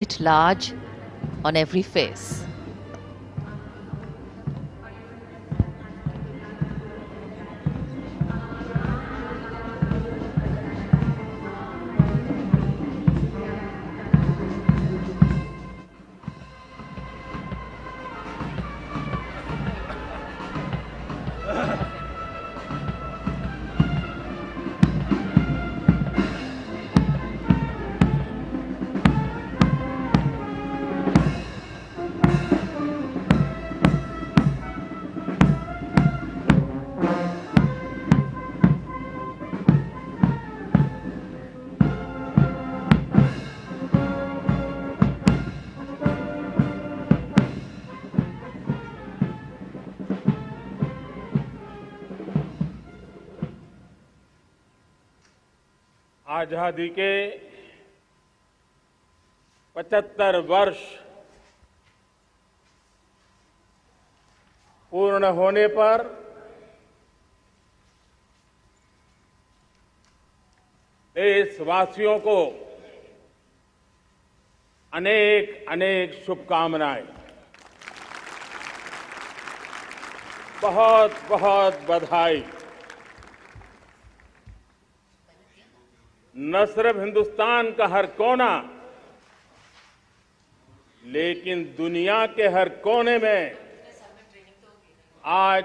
it large on every face. आजादी के 75 वर्ष पूर्ण होने पर देशवासियों को अनेक अनेक शुभकामनाएं। बहुत बहुत बधाई। न सिर्फ हिंदुस्तान का हर कोना, लेकिन दुनिया के हर कोने में आज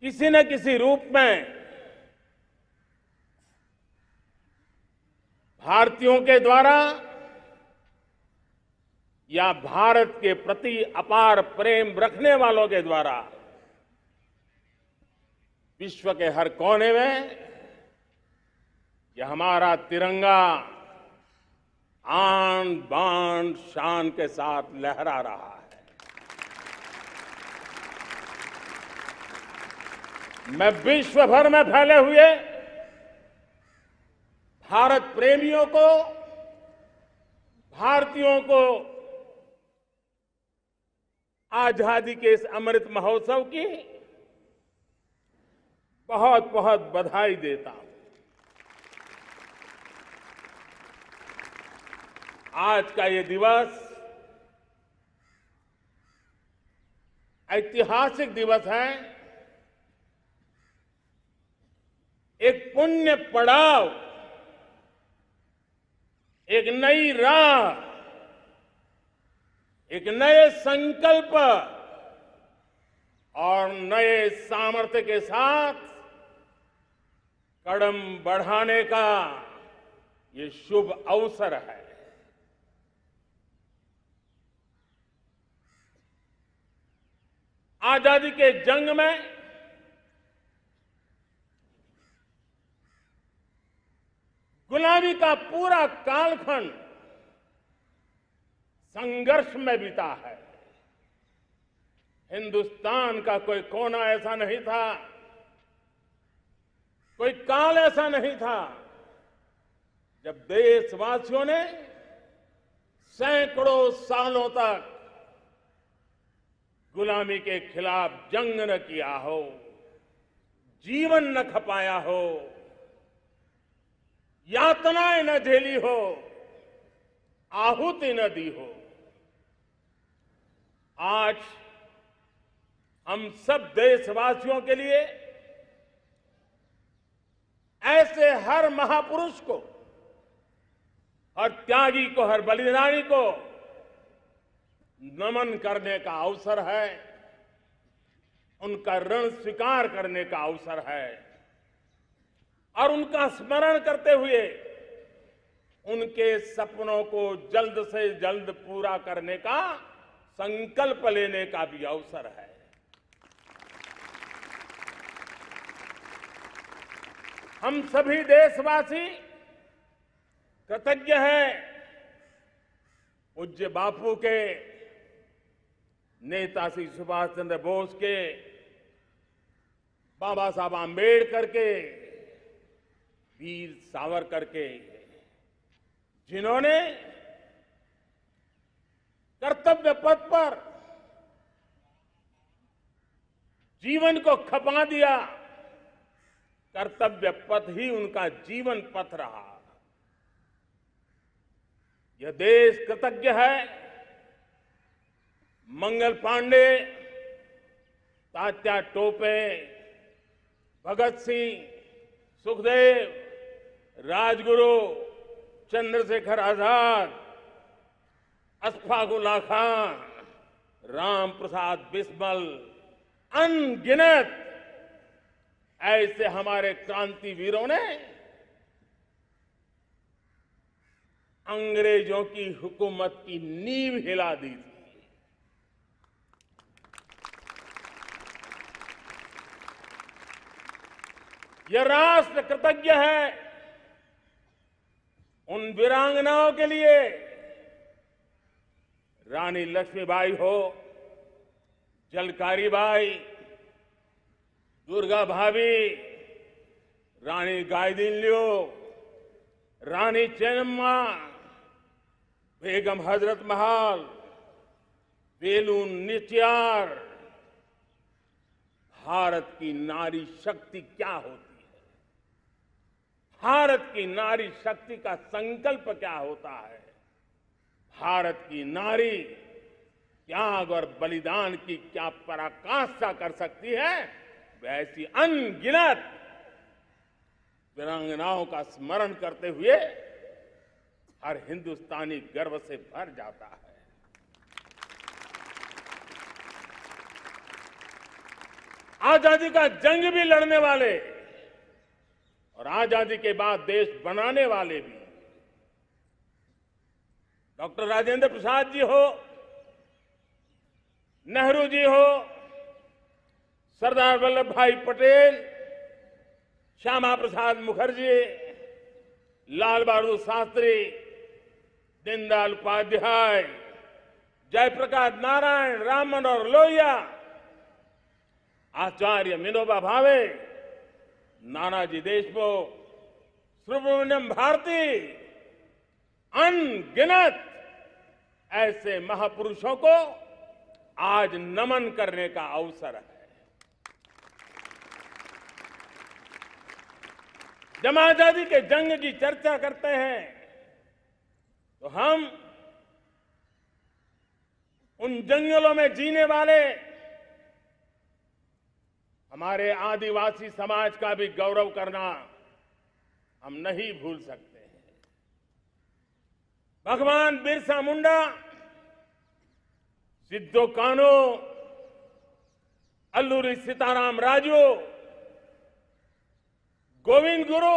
किसी न किसी रूप में भारतीयों के द्वारा या भारत के प्रति अपार प्रेम रखने वालों के द्वारा विश्व के हर कोने में यह हमारा तिरंगा आन बान शान के साथ लहरा रहा है। मैं विश्व भर में फैले हुए भारत प्रेमियों को, भारतीयों को आजादी के इस अमृत महोत्सव की बहुत बहुत बधाई देता हूं। आज का ये दिवस ऐतिहासिक दिवस है। एक पुण्य पड़ाव, एक नई राह, एक नए संकल्प और नए सामर्थ्य के साथ कदम बढ़ाने का ये शुभ अवसर है। आजादी के जंग में गुलामी का पूरा कालखंड संघर्ष में बीता है। हिंदुस्तान का कोई कोना ऐसा नहीं था, कोई काल ऐसा नहीं था जब देशवासियों ने सैकड़ों सालों तक गुलामी के खिलाफ जंग न किया हो, जीवन न खपाया हो, यातनाएं न झेली हो, आहुति न दी हो। आज हम सब देशवासियों के लिए ऐसे हर महापुरुष को, हर त्यागी को, हर बलिदानी को नमन करने का अवसर है, उनका ऋण स्वीकार करने का अवसर है और उनका स्मरण करते हुए उनके सपनों को जल्द से जल्द पूरा करने का संकल्प लेने का भी अवसर है। हम सभी देशवासी कृतज्ञ हैं पूज्य बापू के, नेताजी सुभाष चंद्र बोस के, बाबा साहब आंबेडकर के, वीर सावरकर के, जिन्होंने कर्तव्य पथ पर जीवन को खपा दिया। कर्तव्य पथ ही उनका जीवन पथ रहा। यह देश कृतज्ञ है मंगल पांडे, तात्या टोपे, भगत सिंह, सुखदेव, राजगुरु, चंद्रशेखर आजाद, अशफाक उल्लाह खान, राम प्रसाद बिस्मिल, अनगिनत ऐसे हमारे क्रांतिवीरों ने अंग्रेजों की हुकूमत की नींव हिला दी थी। यह राष्ट्र कृतज्ञ है उन वीरांगनाओं के लिए, रानी लक्ष्मीबाई हो, झलकारी बाई, दुर्गा भाभी, रानी गाइदिन्लियो, रानी चेन्नम्मा, बेगम हजरत महल, वेलू निचियार। भारत की नारी शक्ति क्या होती है, भारत की नारी शक्ति का संकल्प क्या होता है, भारत की नारी त्याग और बलिदान की क्या पराकाष्ठा कर सकती है, वैसी अनगिनत वीरांगनाओं का स्मरण करते हुए हर हिंदुस्तानी गर्व से भर जाता है। आजादी का जंग भी लड़ने वाले और आजादी के बाद देश बनाने वाले भी, डॉक्टर राजेंद्र प्रसाद जी हो, नेहरू जी हो, सरदार वल्लभ भाई पटेल, श्यामा प्रसाद मुखर्जी, लाल बहादुर शास्त्री, दीनदयाल उपाध्याय, जयप्रकाश नारायण, राम मनोहर लोहिया, आचार्य विनोबा भावे, नानाजी देशमुख, सुब्रमण्यम भारती, अनगिनत ऐसे महापुरुषों को आज नमन करने का अवसर है। जब आजादी के जंग की चर्चा करते हैं तो हम उन जंगलों में जीने वाले हमारे आदिवासी समाज का भी गौरव करना हम नहीं भूल सकते हैं। भगवान बिरसा मुंडा, सिद्धो कान्हू, अल्लूरी सीताराम राजू, गोविंद गुरु,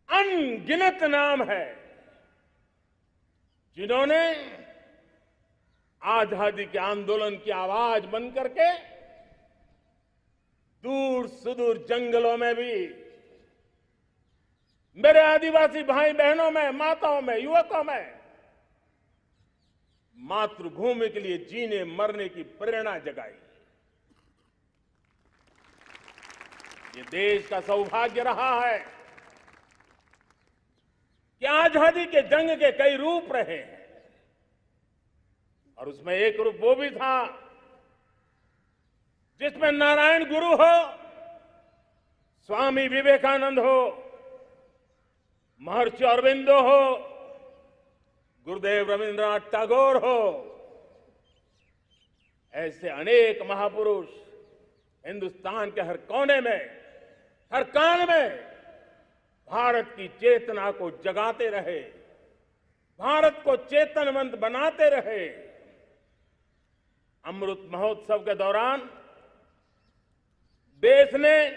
अनगिनत नाम है जिन्होंने आजादी के आंदोलन की आवाज बन करके दूर सुदूर जंगलों में भी मेरे आदिवासी भाई बहनों में, माताओं में, युवकों में मातृभूमि के लिए जीने मरने की प्रेरणा जगाई। ये देश का सौभाग्य रहा है कि आजादी के जंग के कई रूप रहे हैं और उसमें एक रूप वो भी था जिसमें नारायण गुरु हो, स्वामी विवेकानंद हो, महर्षि अरविंदो हो, गुरुदेव रविंद्रनाथ टैगोर हो, ऐसे अनेक महापुरुष हिंदुस्तान के हर कोने में, हर कान में भारत की चेतना को जगाते रहे, भारत को चेतनवंत बनाते रहे। अमृत महोत्सव के दौरान देश ने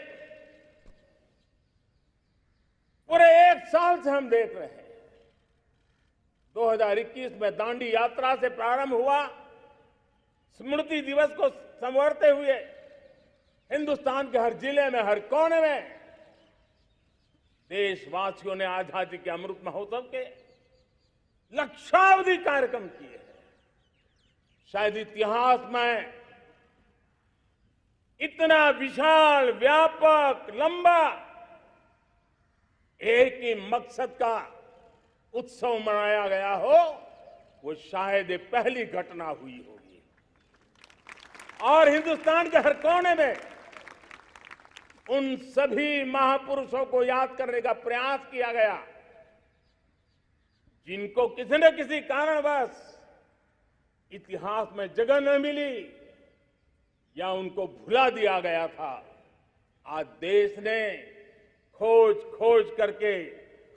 पूरे एक साल से हम देख रहे हैं, 2021 में दांडी यात्रा से प्रारंभ हुआ, स्मृति दिवस को संवारते हुए हिंदुस्तान के हर जिले में, हर कोने में देशवासियों ने आजादी के अमृत महोत्सव के लक्षावधि कार्यक्रम किए। शायद इतिहास में इतना विशाल, व्यापक, लंबा एक ही मकसद का उत्सव मनाया गया हो, वो शायद ये पहली घटना हुई होगी। और हिंदुस्तान के हर कोने में उन सभी महापुरुषों को याद करने का प्रयास किया गया जिनको किसी न किसी कारणवश इतिहास में जगह न मिली या उनको भुला दिया गया था, आज देश ने खोज खोज करके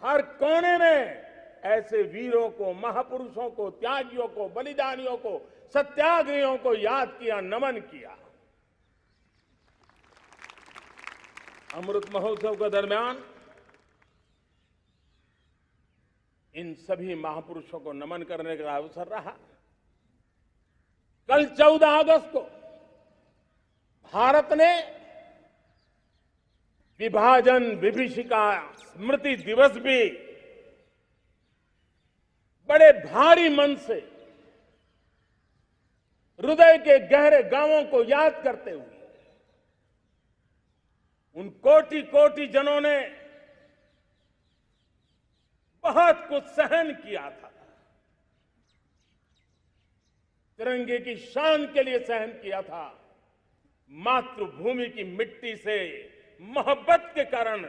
हर कोने में ऐसे वीरों को, महापुरुषों को, त्यागियों को, बलिदानियों को, सत्याग्रहियों को याद किया, नमन किया। अमृत महोत्सव के दरमियान इन सभी महापुरुषों को नमन करने का अवसर रहा। कल 14 अगस्त को भारत ने विभाजन विभीषिका स्मृति दिवस भी बड़े भारी मन से हृदय के गहरे गांवों को याद करते हुए उन कोटि कोटि जनों ने बहुत कुछ सहन किया था, तिरंगे की शान के लिए सहन किया था, मातृभूमि की मिट्टी से मोहब्बत के कारण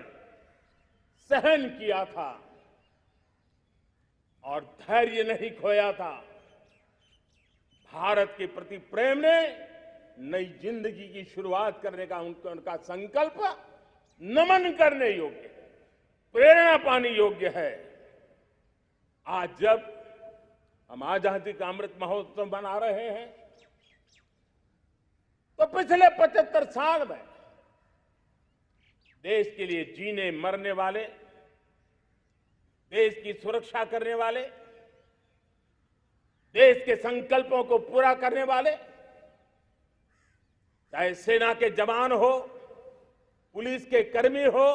सहन किया था और धैर्य नहीं खोया था। भारत के प्रति प्रेम ने नई जिंदगी की शुरुआत करने का उनका संकल्प नमन करने योग्य है, प्रेरणा पाने योग्य है। आज जब हम आजादी का अमृत महोत्सव मना रहे हैं तो पिछले 75 साल में देश के लिए जीने मरने वाले, देश की सुरक्षा करने वाले, देश के संकल्पों को पूरा करने वाले, चाहे सेना के जवान हो, पुलिस के कर्मी हो,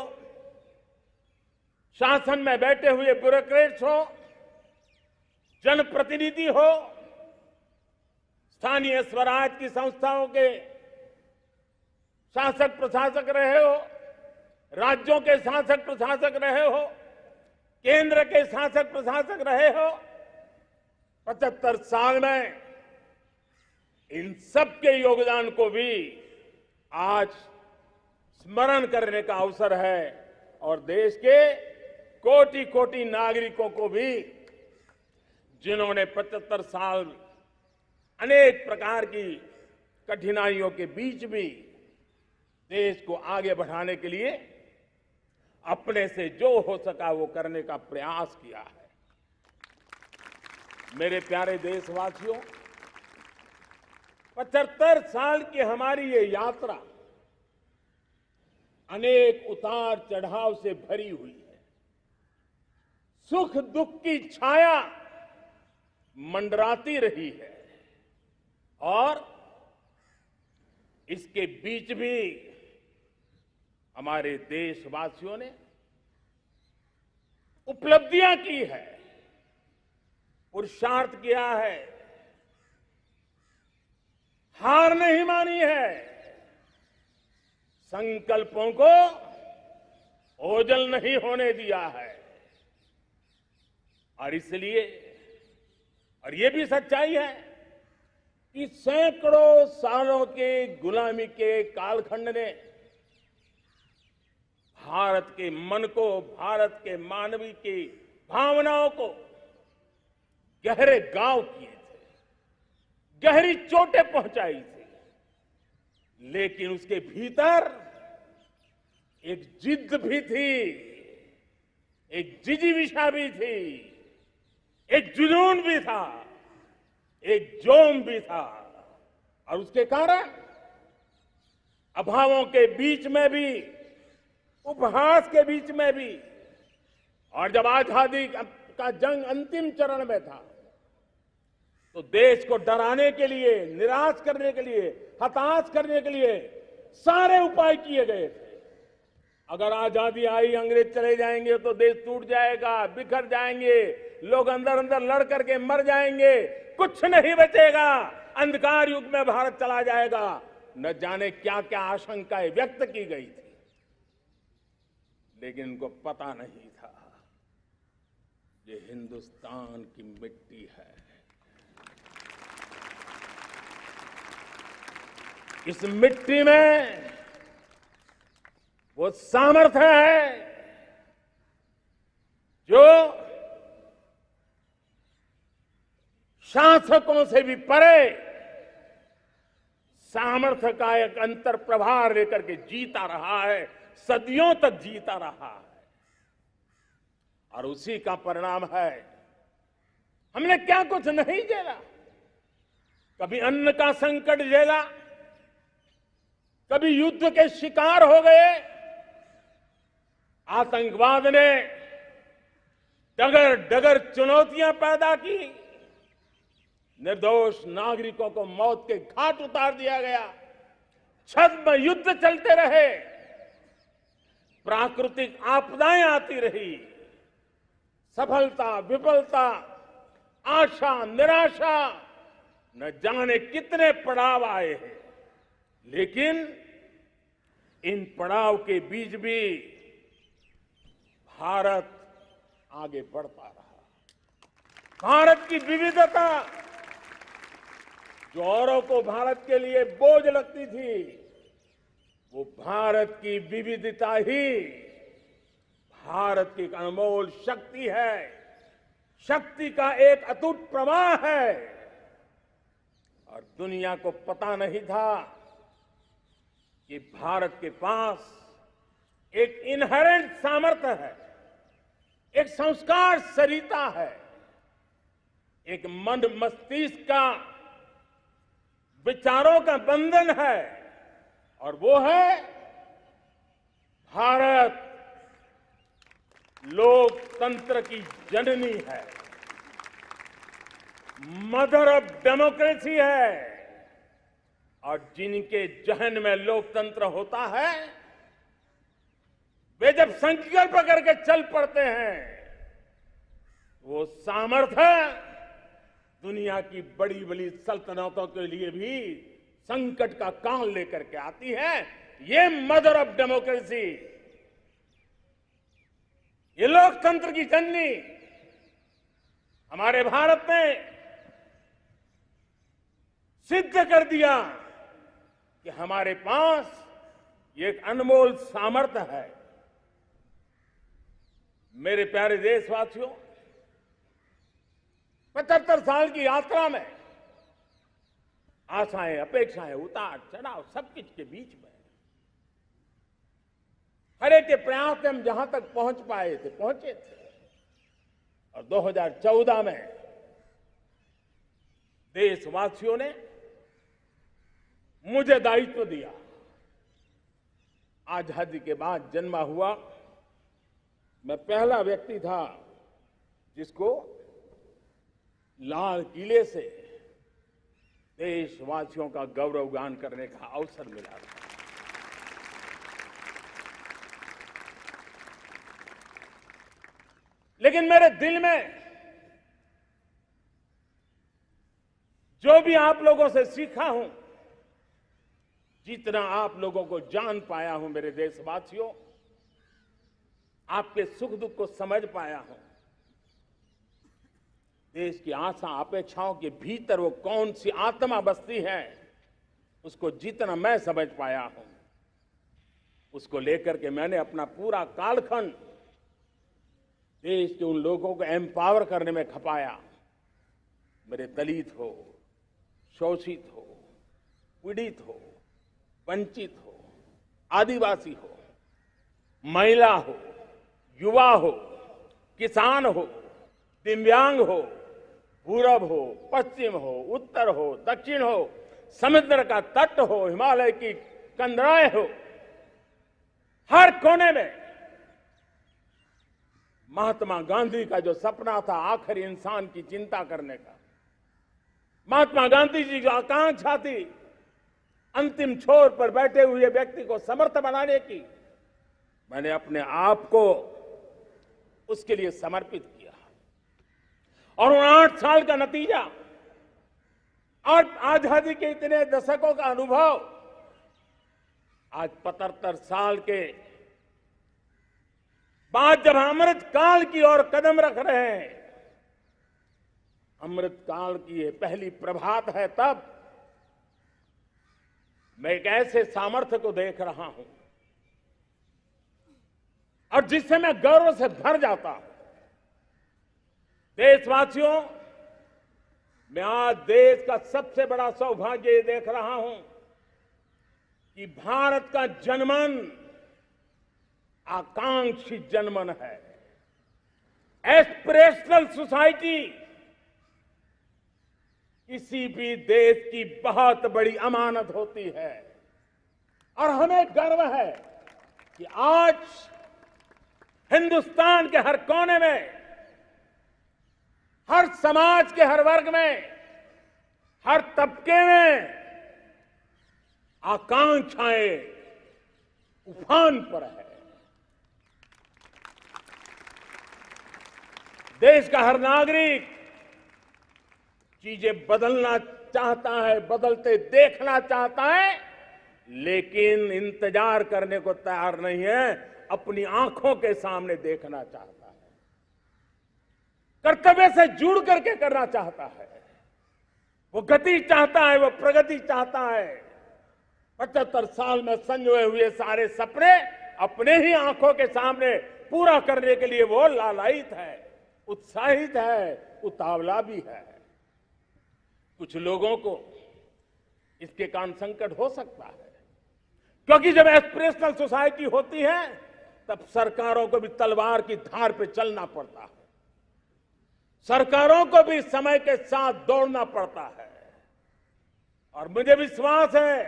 शासन में बैठे हुए ब्यूरोक्रेट्स हो, जनप्रतिनिधि हो, स्थानीय स्वराज की संस्थाओं के शासक प्रशासक रहे हो, राज्यों के शासक प्रशासक रहे हो, केंद्र के शासक प्रशासक रहे हो, 75 साल में इन सबके योगदान को भी आज स्मरण करने का अवसर है और देश के कोटि कोटि नागरिकों को भी जिन्होंने 75 साल अनेक प्रकार की कठिनाइयों के बीच भी देश को आगे बढ़ाने के लिए अपने से जो हो सका वो करने का प्रयास किया है। मेरे प्यारे देशवासियों, 75 साल की हमारी ये यात्रा अनेक उतार चढ़ाव से भरी हुई है। सुख दुख की छाया मंडराती रही है और इसके बीच भी हमारे देशवासियों ने उपलब्धियां की है, पुरुषार्थ किया है, हार नहीं मानी है, संकल्पों को ओझल नहीं होने दिया है। और इसलिए और ये भी सच्चाई है कि सैकड़ों सालों के गुलामी के कालखंड ने भारत के मन को, भारत के मानवीय की भावनाओं को गहरे घाव किए थे, गहरी चोटें पहुंचाई थी, लेकिन उसके भीतर एक जिद भी थी, एक जिजीविषा भी थी, एक जुनून भी था, एक जोम भी था। और उसके कारण अभावों के बीच में भी, उपहास के बीच में भी, और जब आजादी का जंग अंतिम चरण में था तो देश को डराने के लिए, निराश करने के लिए, हताश करने के लिए सारे उपाय किए गए थे। अगर आजादी आई, अंग्रेज चले जाएंगे तो देश टूट जाएगा, बिखर जाएंगे, लोग अंदर अंदर लड़ करके मर जाएंगे, कुछ नहीं बचेगा, अंधकार युग में भारत चला जाएगा। न जाने क्या क्या आशंकाएं व्यक्त की गई थी, लेकिन उनको पता नहीं था ये हिंदुस्तान की मिट्टी है, इस मिट्टी में वो सामर्थ्य है जो शासकों से भी परे सामर्थ्य का एक अंतर प्रभार लेकर के जीता रहा है, सदियों तक जीता रहा है। और उसी का परिणाम है, हमने क्या कुछ नहीं झेला। कभी अन्न का संकट झेला, कभी युद्ध के शिकार हो गए, आतंकवाद ने डगर डगर चुनौतियां पैदा की, निर्दोष नागरिकों को मौत के घाट उतार दिया गया, छद्म युद्ध चलते रहे, प्राकृतिक आपदाएं आती रही, सफलता विफलता, आशा निराशा, न जाने कितने पड़ाव आए हैं। लेकिन इन पड़ाव के बीच भी भारत आगे बढ़ता रहा। भारत की विविधता, जो औरों को भारत के लिए बोझ लगती थी, वो भारत की विविधता ही भारत की एक अनमोल शक्ति है, शक्ति का एक अटूट प्रवाह है। और दुनिया को पता नहीं था कि भारत के पास एक इनहेरेंट सामर्थ्य है, एक संस्कार सरिता है, एक मन मस्तिष्क का विचारों का बंधन है, और वो है भारत लोकतंत्र की जननी है, मदर ऑफ डेमोक्रेसी है। और जिनके जहन में लोकतंत्र होता है, वे जब संकल्प करके चल पड़ते हैं, वो सामर्थ्य दुनिया की बड़ी बड़ी सल्तनतों के लिए भी संकट का काल लेकर के आती है। ये मदर ऑफ डेमोक्रेसी, ये लोकतंत्र की जननी हमारे भारत ने सिद्ध कर दिया कि हमारे पास ये एक अनमोल सामर्थ्य है। मेरे प्यारे देशवासियों, 75 साल की यात्रा में आशाएं, अपेक्षाएं, उतार चढ़ाव, सब कुछ के बीच में हर एक के प्रयास से हम जहां तक पहुंच पाए थे, पहुंचे थे। और 2014 में देशवासियों ने मुझे दायित्व दिया। आजादी के बाद जन्मा हुआ मैं पहला व्यक्ति था जिसको लाल किले से देशवासियों का गौरवगान करने का अवसर मिला था। लेकिन मेरे दिल में जो भी आप लोगों से सीखा हूं, जितना आप लोगों को जान पाया हूं मेरे देशवासियों, आपके सुख दुख को समझ पाया हूं, देश की आशा अपेक्षाओं के भीतर वो कौन सी आत्मा बसती है, उसको जितना मैं समझ पाया हूं, उसको लेकर के मैंने अपना पूरा कालखंड देश के उन लोगों को एम्पावर करने में खपाया। मेरे दलित हो, शोषित हो, पीड़ित हो, वंचित हो, आदिवासी हो, महिला हो, युवा हो, किसान हो, दिव्यांग हो, पूरब हो, पश्चिम हो, उत्तर हो, दक्षिण हो, समुद्र का तट हो, हिमालय की कंदराएं हो, हर कोने में महात्मा गांधी का जो सपना था आखिरी इंसान की चिंता करने का, महात्मा गांधी जी जो आकांक्षा थी अंतिम छोर पर बैठे हुए व्यक्ति को समर्थ बनाने की, मैंने अपने आप को उसके लिए समर्पित किया। और उन 8 साल का नतीजा और आजादी के इतने दशकों का अनुभव आज 75 साल के बाद जब अमृत काल की ओर कदम रख रहे हैं, अमृत काल की ये पहली प्रभात है, तब मैं एक ऐसे सामर्थ्य को देख रहा हूं और जिससे मैं गर्व से भर जाता हूं। देशवासियों, मैं आज देश का सबसे बड़ा सौभाग्य ये देख रहा हूं कि भारत का जनमन आकांक्षी जनमन है। एस्पिरेशनल सोसाइटी किसी भी देश की बहुत बड़ी अमानत होती है और हमें गर्व है कि आज हिंदुस्तान के हर कोने में, हर समाज के हर वर्ग में, हर तबके में आकांक्षाएं उफान पर है। देश का हर नागरिक चीजें बदलना चाहता है, बदलते देखना चाहता है, लेकिन इंतजार करने को तैयार नहीं है, अपनी आंखों के सामने देखना चाहता है, कर्तव्य से जुड़ करके करना चाहता है, वो गति चाहता है, वो प्रगति चाहता है। 75 साल में संजोए हुए सारे सपने अपने ही आंखों के सामने पूरा करने के लिए वो लालायित है, उत्साहित है, उतावला भी है। कुछ लोगों को इसके कारण संकट हो सकता है, क्योंकि जब एस्पिरेशनल सोसाइटी होती है तब सरकारों को भी तलवार की धार पे चलना पड़ता है, सरकारों को भी समय के साथ दौड़ना पड़ता है। और मुझे विश्वास है,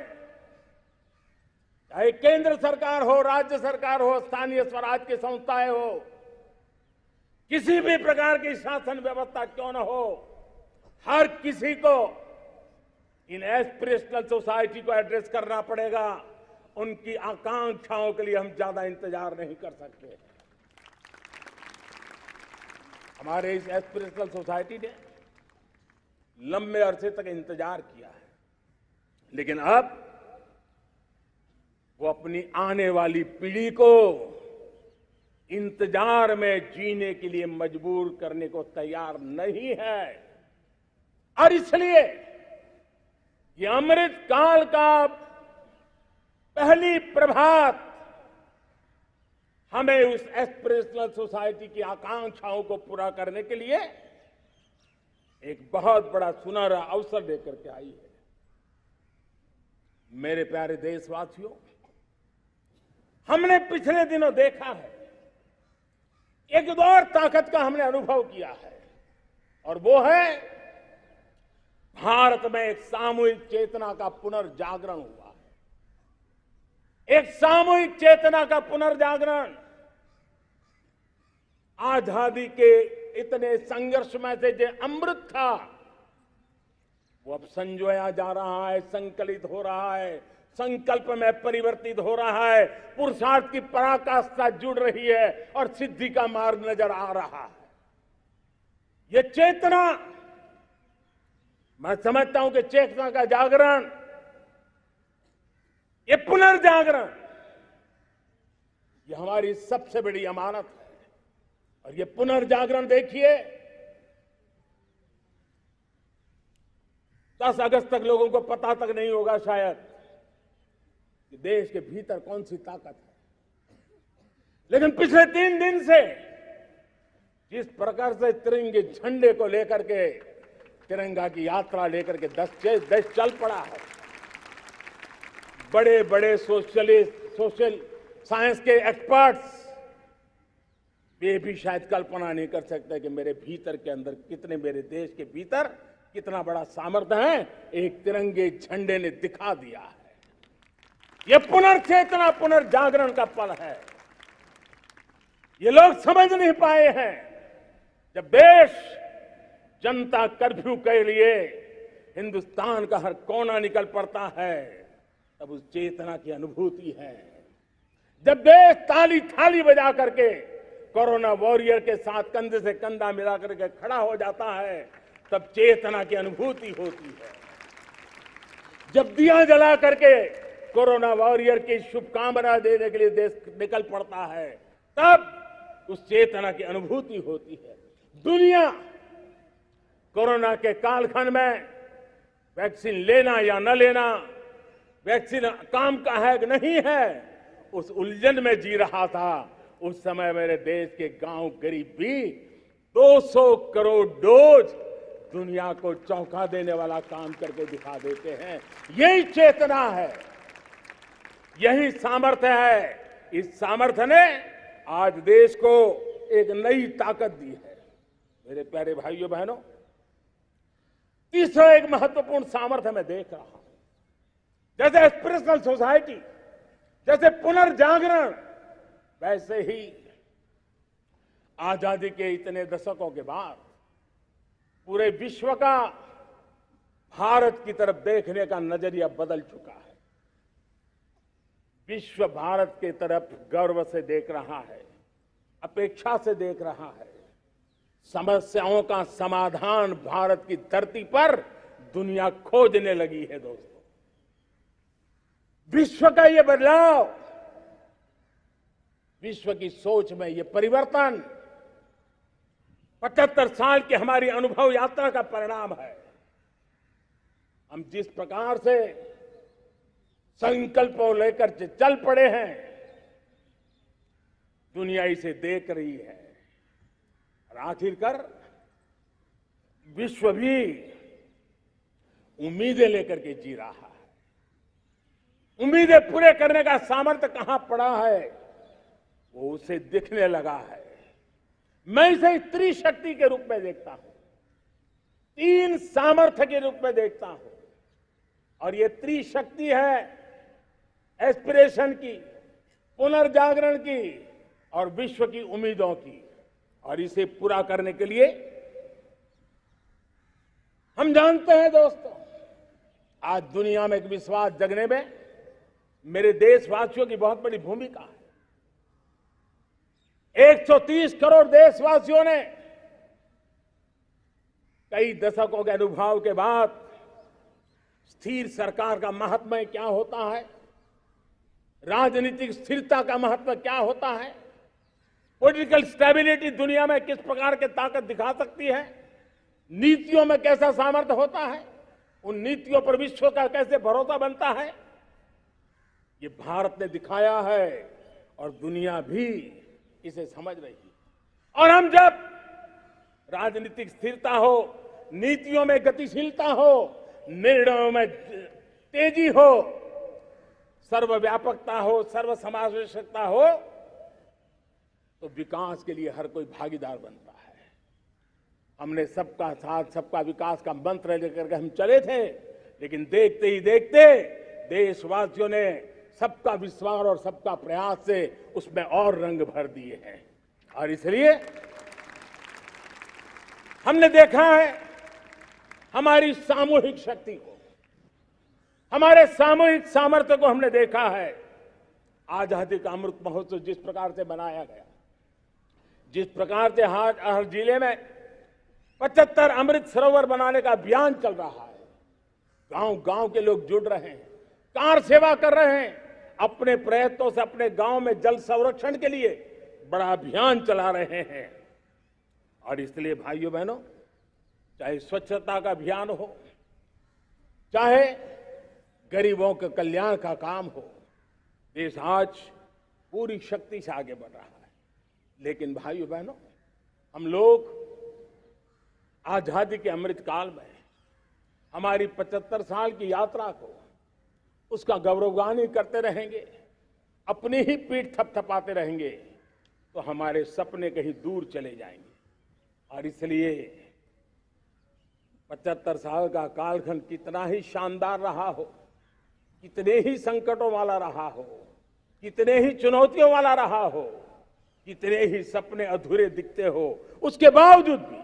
चाहे केंद्र सरकार हो, राज्य सरकार हो, स्थानीय स्वराज की संस्थाएं हो, किसी भी प्रकार की शासन व्यवस्था क्यों न हो, हर किसी को इन एस्पिरेशनल सोसाइटी को एड्रेस करना पड़ेगा। उनकी आकांक्षाओं के लिए हम ज्यादा इंतजार नहीं कर सकते। हमारे इस एस्पिरेशनल सोसाइटी ने लंबे अरसे तक इंतजार किया है, लेकिन अब वो अपनी आने वाली पीढ़ी को इंतजार में जीने के लिए मजबूर करने को तैयार नहीं है। और इसलिए ये अमृत काल का पहली प्रभात हमें उस एस्पिरेशनल सोसाइटी की आकांक्षाओं को पूरा करने के लिए एक बहुत बड़ा सुनहरा अवसर लेकर के आई है। मेरे प्यारे देशवासियों, हमने पिछले दिनों देखा है, एक और ताकत का हमने अनुभव किया है, और वो है भारत में एक सामूहिक चेतना का पुनर्जागरण हुआ है। एक सामूहिक चेतना का पुनर्जागरण आजादी के इतने संघर्ष में से जो अमृत था वो अब संजोया जा रहा है, संकलित हो रहा है, संकल्प में परिवर्तित हो रहा है, पुरुषार्थ की पराकाष्ठा जुड़ रही है और सिद्धि का मार्ग नजर आ रहा है। ये चेतना, मैं समझता हूं कि चेतना का जागरण, ये पुनर्जागरण, ये हमारी सबसे बड़ी अमानत है। और ये पुनर्जागरण देखिए, 10 अगस्त तक लोगों को पता तक नहीं होगा शायद कि देश के भीतर कौन सी ताकत है, लेकिन पिछले 3 दिन से जिस प्रकार से तिरंगे झंडे को लेकर के, तिरंगा की यात्रा लेकर के देश चल पड़ा है, बड़े बड़े सोशलिस्ट, सोशल साइंस के एक्सपर्ट्स ये भी शायद कल्पना नहीं कर सकते कि मेरे भीतर के अंदर कितने, मेरे देश के भीतर कितना बड़ा सामर्थ्य है, एक तिरंगे झंडे ने दिखा दिया है। यह पुनर्चेतना, पुनर्जागरण का पल है। ये लोग समझ नहीं पाए हैं, जब देश जनता कर्फ्यू के लिए हिंदुस्तान का हर कोना निकल पड़ता है, तब उस चेतना की अनुभूति है। जब देश ताली थाली बजा करके कोरोना वॉरियर के साथ कंधे से कंधा मिला करके खड़ा हो जाता है, तब चेतना की अनुभूति होती है। जब दिया जला करके कोरोना वॉरियर की शुभकामना देने के लिए देश निकल पड़ता है, तब उस चेतना की अनुभूति होती है। दुनिया कोरोना के कालखंड में वैक्सीन लेना या न लेना, वैक्सीन काम का है कि नहीं है, उस उलझन में जी रहा था। उस समय मेरे देश के गांव गरीब भी 200 करोड़ डोज दुनिया को चौंका देने वाला काम करके दिखा देते हैं। यही चेतना है, यही सामर्थ्य है। इस सामर्थ्य ने आज देश को एक नई ताकत दी है। मेरे प्यारे भाइयों बहनों, तीसरा एक महत्वपूर्ण सामर्थ्य मैं देख रहा हूं, जैसे एस्पिरेशनल सोसाइटी, जैसे पुनर्जागरण, वैसे ही आजादी के इतने दशकों के बाद पूरे विश्व का भारत की तरफ देखने का नजरिया बदल चुका है। विश्व भारत की तरफ गर्व से देख रहा है, अपेक्षा से देख रहा है। समस्याओं का समाधान भारत की धरती पर दुनिया खोजने लगी है। दोस्तों, विश्व का ये बदलाव, विश्व की सोच में ये परिवर्तन 75 साल की हमारी अनुभव यात्रा का परिणाम है। हम जिस प्रकार से संकल्पों लेकर चल पड़े हैं, दुनिया इसे देख रही है और आखिरकार विश्व भी उम्मीदें लेकर के जी रहा है। उम्मीदें पूरे करने का सामर्थ्य कहां पड़ा है, वो उसे दिखने लगा है। मैं इसे त्रिशक्ति के रूप में देखता हूं, 3 सामर्थ्य के रूप में देखता हूं। और ये त्रिशक्ति है एस्पिरेशन की, पुनर्जागरण की और विश्व की उम्मीदों की। और इसे पूरा करने के लिए हम जानते हैं दोस्तों, आज दुनिया में एक विश्वास जगने में मेरे देशवासियों की बहुत बड़ी भूमिका है। 130 करोड़ देशवासियों ने कई दशकों के अनुभव के बाद स्थिर सरकार का महत्व क्या होता है, राजनीतिक स्थिरता का महत्व क्या होता है, पॉलिटिकल स्टेबिलिटी दुनिया में किस प्रकार की ताकत दिखा सकती है, नीतियों में कैसा सामर्थ्य होता है, उन नीतियों पर विश्व का कैसे भरोसा बनता है, ये भारत ने दिखाया है और दुनिया भी इसे समझ रही है। और हम जब राजनीतिक स्थिरता हो, नीतियों में गतिशीलता हो, निर्णयों में तेजी हो, सर्वव्यापकता हो, सर्वसमावेशकता हो, तो विकास के लिए हर कोई भागीदार बनता है। हमने सबका साथ सबका विकास का मंत्र लेकर के हम चले थे, लेकिन देखते ही देखते देशवासियों ने सबका विश्वास और सबका प्रयास से उसमें और रंग भर दिए हैं। और इसलिए हमने देखा है हमारी सामूहिक शक्ति को, हमारे सामूहिक सामर्थ्य को हमने देखा है। आजादी का अमृत महोत्सव जिस प्रकार से मनाया गया, जिस प्रकार से हर जिले में 75 अमृत सरोवर बनाने का अभियान चल रहा है, गांव गांव के लोग जुड़ रहे हैं, कार सेवा कर रहे हैं, अपने प्रयत्नों से अपने गांव में जल संरक्षण के लिए बड़ा अभियान चला रहे हैं। और इसलिए भाइयों बहनों, चाहे स्वच्छता का अभियान हो, चाहे गरीबों के कल्याण का काम हो, देश आज पूरी शक्ति से आगे बढ़ रहा है। लेकिन भाइयों बहनों, हम लोग आजादी के अमृत काल में हमारी 75 साल की यात्रा को, उसका गौरवगान करते रहेंगे, अपनी ही पीठ थपथपाते रहेंगे, तो हमारे सपने कहीं दूर चले जाएंगे। और इसलिए 75 साल का कालखंड कितना ही शानदार रहा हो, कितने ही संकटों वाला रहा हो, कितने ही चुनौतियों वाला रहा हो, कितने ही सपने अधूरे दिखते हो, उसके बावजूद भी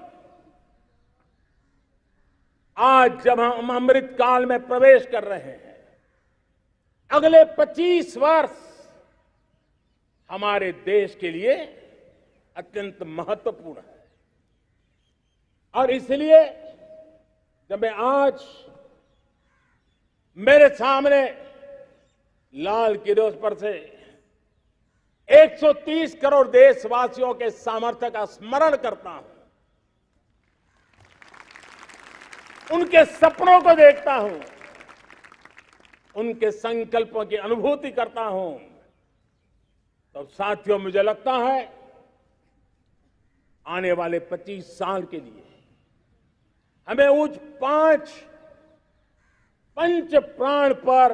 आज जब हम अमृत काल में प्रवेश कर रहे हैं, अगले 25 वर्ष हमारे देश के लिए अत्यंत महत्वपूर्ण है। और इसलिए जब मैं आज मेरे सामने लाल किले पर से 130 करोड़ देशवासियों के सामर्थ्य का स्मरण करता हूं, उनके सपनों को देखता हूं, उनके संकल्पों की अनुभूति करता हूं, तो साथियों मुझे लगता है आने वाले 25 साल के लिए हमें उस पंच प्राण पर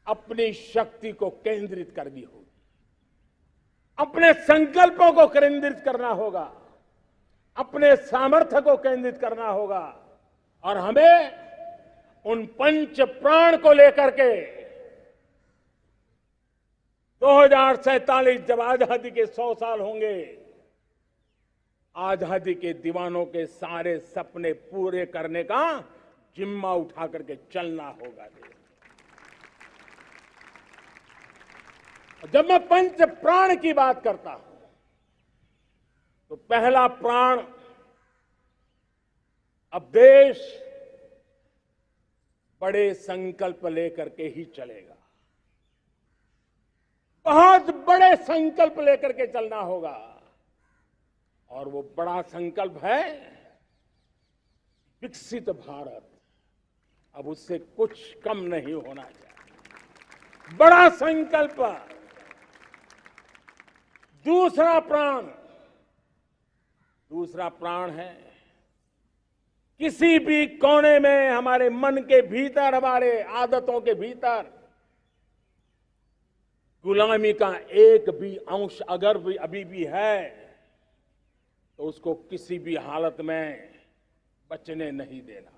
अपनी शक्ति को केंद्रित करनी होगी, अपने संकल्पों को केंद्रित करना होगा, अपने सामर्थ्य को केंद्रित करना होगा और हमें उन पंच प्राण को लेकर के 2047 जब आजादी के 100 साल होंगे, आजादी के दीवानों के सारे सपने पूरे करने का जिम्मा उठा करके चलना होगा। जब मैं पंच प्राण की बात करता हूं तो पहला प्राण, अब देश बड़े संकल्प लेकर के ही चलेगा, बहुत बड़े संकल्प लेकर के चलना होगा और वो बड़ा संकल्प है विकसित भारत। अब उससे कुछ कम नहीं होना चाहिए, बड़ा संकल्प। दूसरा प्राण है किसी भी कोने में हमारे मन के भीतर, हमारे आदतों के भीतर गुलामी का एक भी अंश अगर भी अभी भी है तो उसको किसी भी हालत में बचने नहीं देना।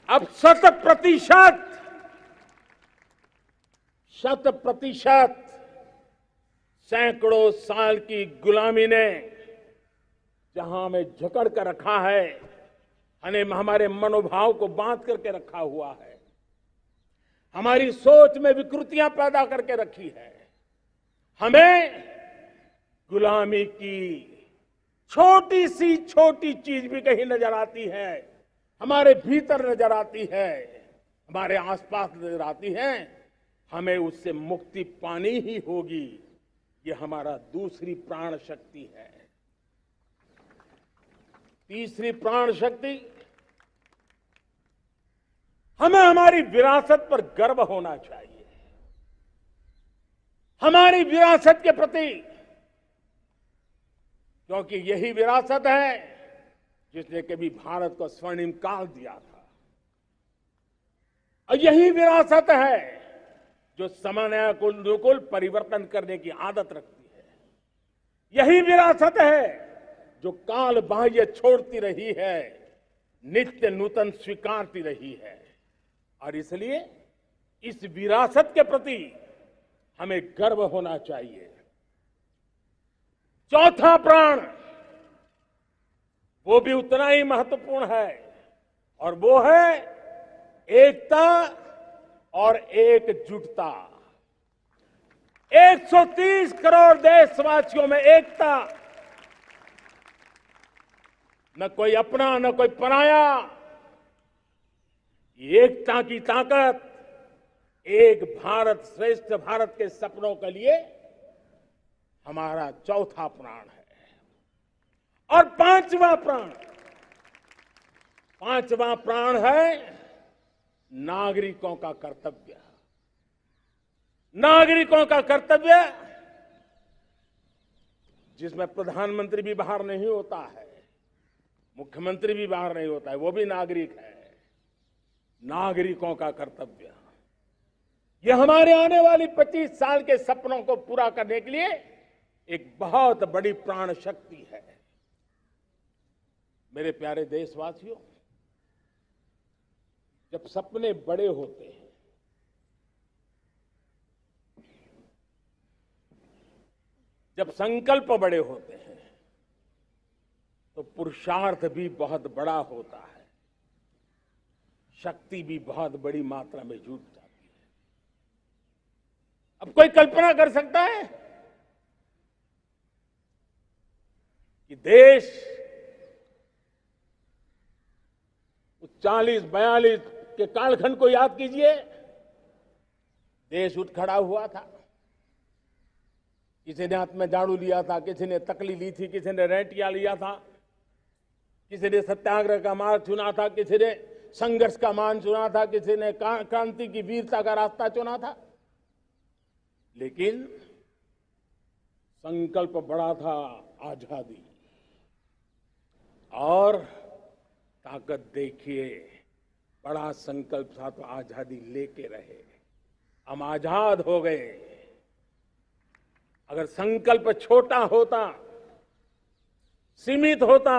अब 100% सैकड़ों साल की गुलामी ने जहां हमें जकड़ कर रखा है, हमारे मनोभाव को बांध करके रखा हुआ है, हमारी सोच में विकृतियां पैदा करके रखी है, हमें गुलामी की छोटी सी छोटी चीज भी कहीं नजर आती है, हमारे भीतर नजर आती है, हमारे आसपास नजर आती है, हमें उससे मुक्ति पानी ही होगी। ये हमारा दूसरी प्राण शक्ति है। तीसरी प्राण शक्ति, हमें हमारी विरासत पर गर्व होना चाहिए, हमारी विरासत के प्रति, क्योंकि यही विरासत है जिसने कभी भारत को स्वर्णिम काल दिया था और यही विरासत है जो समयानुकूल परिवर्तन करने की आदत रखती है, यही विरासत है जो काल बाह्य छोड़ती रही है, नित्य नूतन स्वीकारती रही है। और इसलिए इस विरासत के प्रति हमें गर्व होना चाहिए। चौथा प्राण, वो भी उतना ही महत्वपूर्ण है और वो है एकता और एकजुटता। 130 करोड़ देशवासियों में एकता, न कोई अपना न कोई पराया। एकता की ताकत एक भारत श्रेष्ठ भारत के सपनों के लिए हमारा चौथा प्राण है। और पांचवा प्राण है नागरिकों का कर्तव्य। नागरिकों का कर्तव्य जिसमें प्रधानमंत्री भी बाहर नहीं होता है, मुख्यमंत्री भी बाहर नहीं होता है, वो भी नागरिक है। नागरिकों का कर्तव्य, ये हमारे आने वाली 25 साल के सपनों को पूरा करने के लिए एक बहुत बड़ी प्राण शक्ति है। मेरे प्यारे देशवासियों, जब सपने बड़े होते हैं, जब संकल्प बड़े होते हैं, तो पुरुषार्थ भी बहुत बड़ा होता है, शक्ति भी बहुत बड़ी मात्रा में जुट जाती है। अब कोई कल्पना कर सकता है कि देश 40-42 के कालखंड को याद कीजिए, देश उठ खड़ा हुआ था। किसी ने हाथ में झाड़ू लिया था, किसी ने तकली ली थी, किसी ने रेंटिया लिया था, किसी ने सत्याग्रह का मार्ग चुना था, किसी ने संघर्ष का मान चुना था, किसी ने क्रांति की वीरता का रास्ता चुना था। लेकिन संकल्प बड़ा था आजादी। और ताकत देखिए, बड़ा संकल्प था तो आजादी लेके रहे, हम आजाद हो गए। अगर संकल्प छोटा होता, सीमित होता,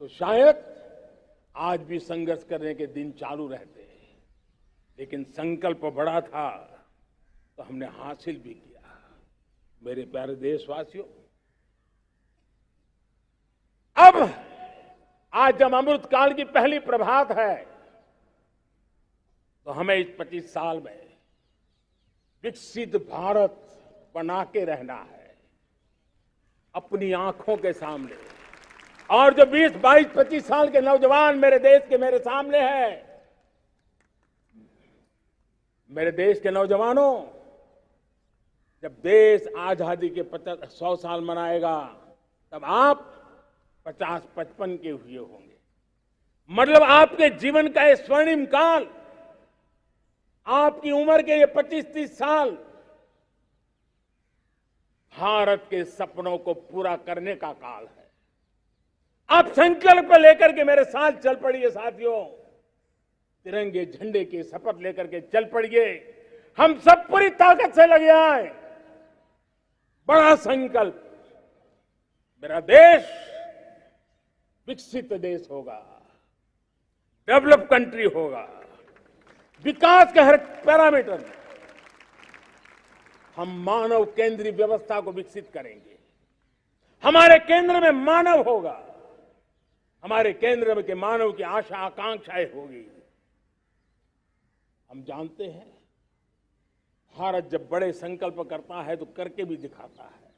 तो शायद आज भी संघर्ष करने के दिन चालू रहते। लेकिन संकल्प बड़ा था तो हमने हासिल भी किया। मेरे प्यारे देशवासियों, अब आज जब अमृत काल की पहली प्रभात है, तो हमें इस 25 साल में विकसित भारत बना के रहना है, अपनी आंखों के सामने। और जो 20, 22, 25 साल के नौजवान मेरे देश के मेरे सामने हैं, मेरे देश के नौजवानों, जब देश आजादी के 100 साल मनाएगा, तब आप 50-55 के हुए होंगे। मतलब आपके जीवन का ये स्वर्णिम काल, आपकी उम्र के ये 25-30 साल भारत के सपनों को पूरा करने का काल है। आप संकल्प लेकर के मेरे साथ चल पड़िए साथियों, तिरंगे झंडे की शपथ लेकर के चल पड़िए। हम सब पूरी ताकत से लगे आए। बड़ा संकल्प, मेरा देश विकसित देश होगा, डेवलप कंट्री होगा। विकास के हर पैरामीटर में हम मानव केंद्रीय व्यवस्था को विकसित करेंगे। हमारे केंद्र में मानव होगा, हमारे केंद्र में के मानव की आशा आकांक्षाएं होगी। हम जानते हैं, भारत जब बड़े संकल्प करता है तो करके भी दिखाता है।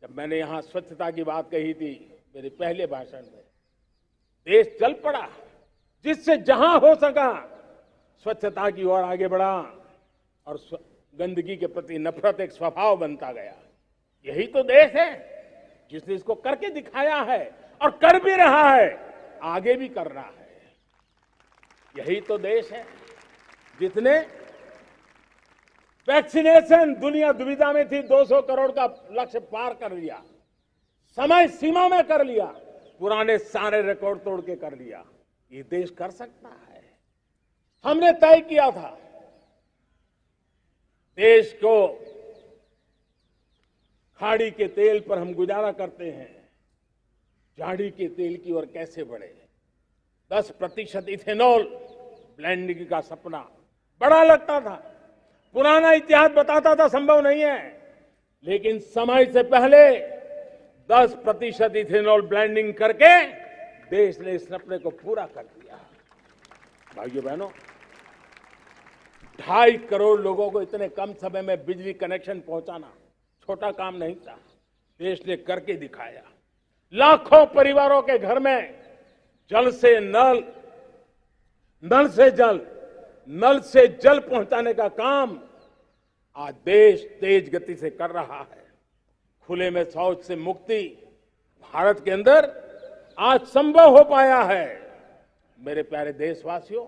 जब मैंने यहां स्वच्छता की बात कही थी मेरे पहले भाषण में, देश चल पड़ा, जिससे जहां हो सका स्वच्छता की ओर आगे बढ़ा, और गंदगी के प्रति नफरत एक स्वभाव बनता गया। यही तो देश है जिसने इसको करके दिखाया है, और कर भी रहा है, आगे भी कर रहा है। यही तो देश है जिसने वैक्सीनेशन, दुनिया दुविधा में थी, 200 करोड़ का लक्ष्य पार कर लिया, समय सीमा में कर लिया, पुराने सारे रिकॉर्ड तोड़ के कर लिया। ये देश कर सकता है। हमने तय किया था देश को, खाड़ी के तेल पर हम गुजारा करते हैं, झाड़ी के तेल की ओर कैसे बढ़े। 10% इथेनॉल ब्लेंडिंग का सपना बड़ा लगता था, पुराना इतिहास बताता था संभव नहीं है, लेकिन समय से पहले 10% इथेनॉल ब्लेंडिंग करके देश ने इस सपने को पूरा कर दिया। भाइयों बहनों, 2.5 करोड़ लोगों को इतने कम समय में बिजली कनेक्शन पहुंचाना छोटा काम नहीं था, देश ने करके दिखाया। लाखों परिवारों के घर में जल से नल, नल से जल, नल से जल पहुंचाने का काम आज देश तेज गति से कर रहा है। खुले में शौच से मुक्ति भारत के अंदर आज संभव हो पाया है। मेरे प्यारे देशवासियों,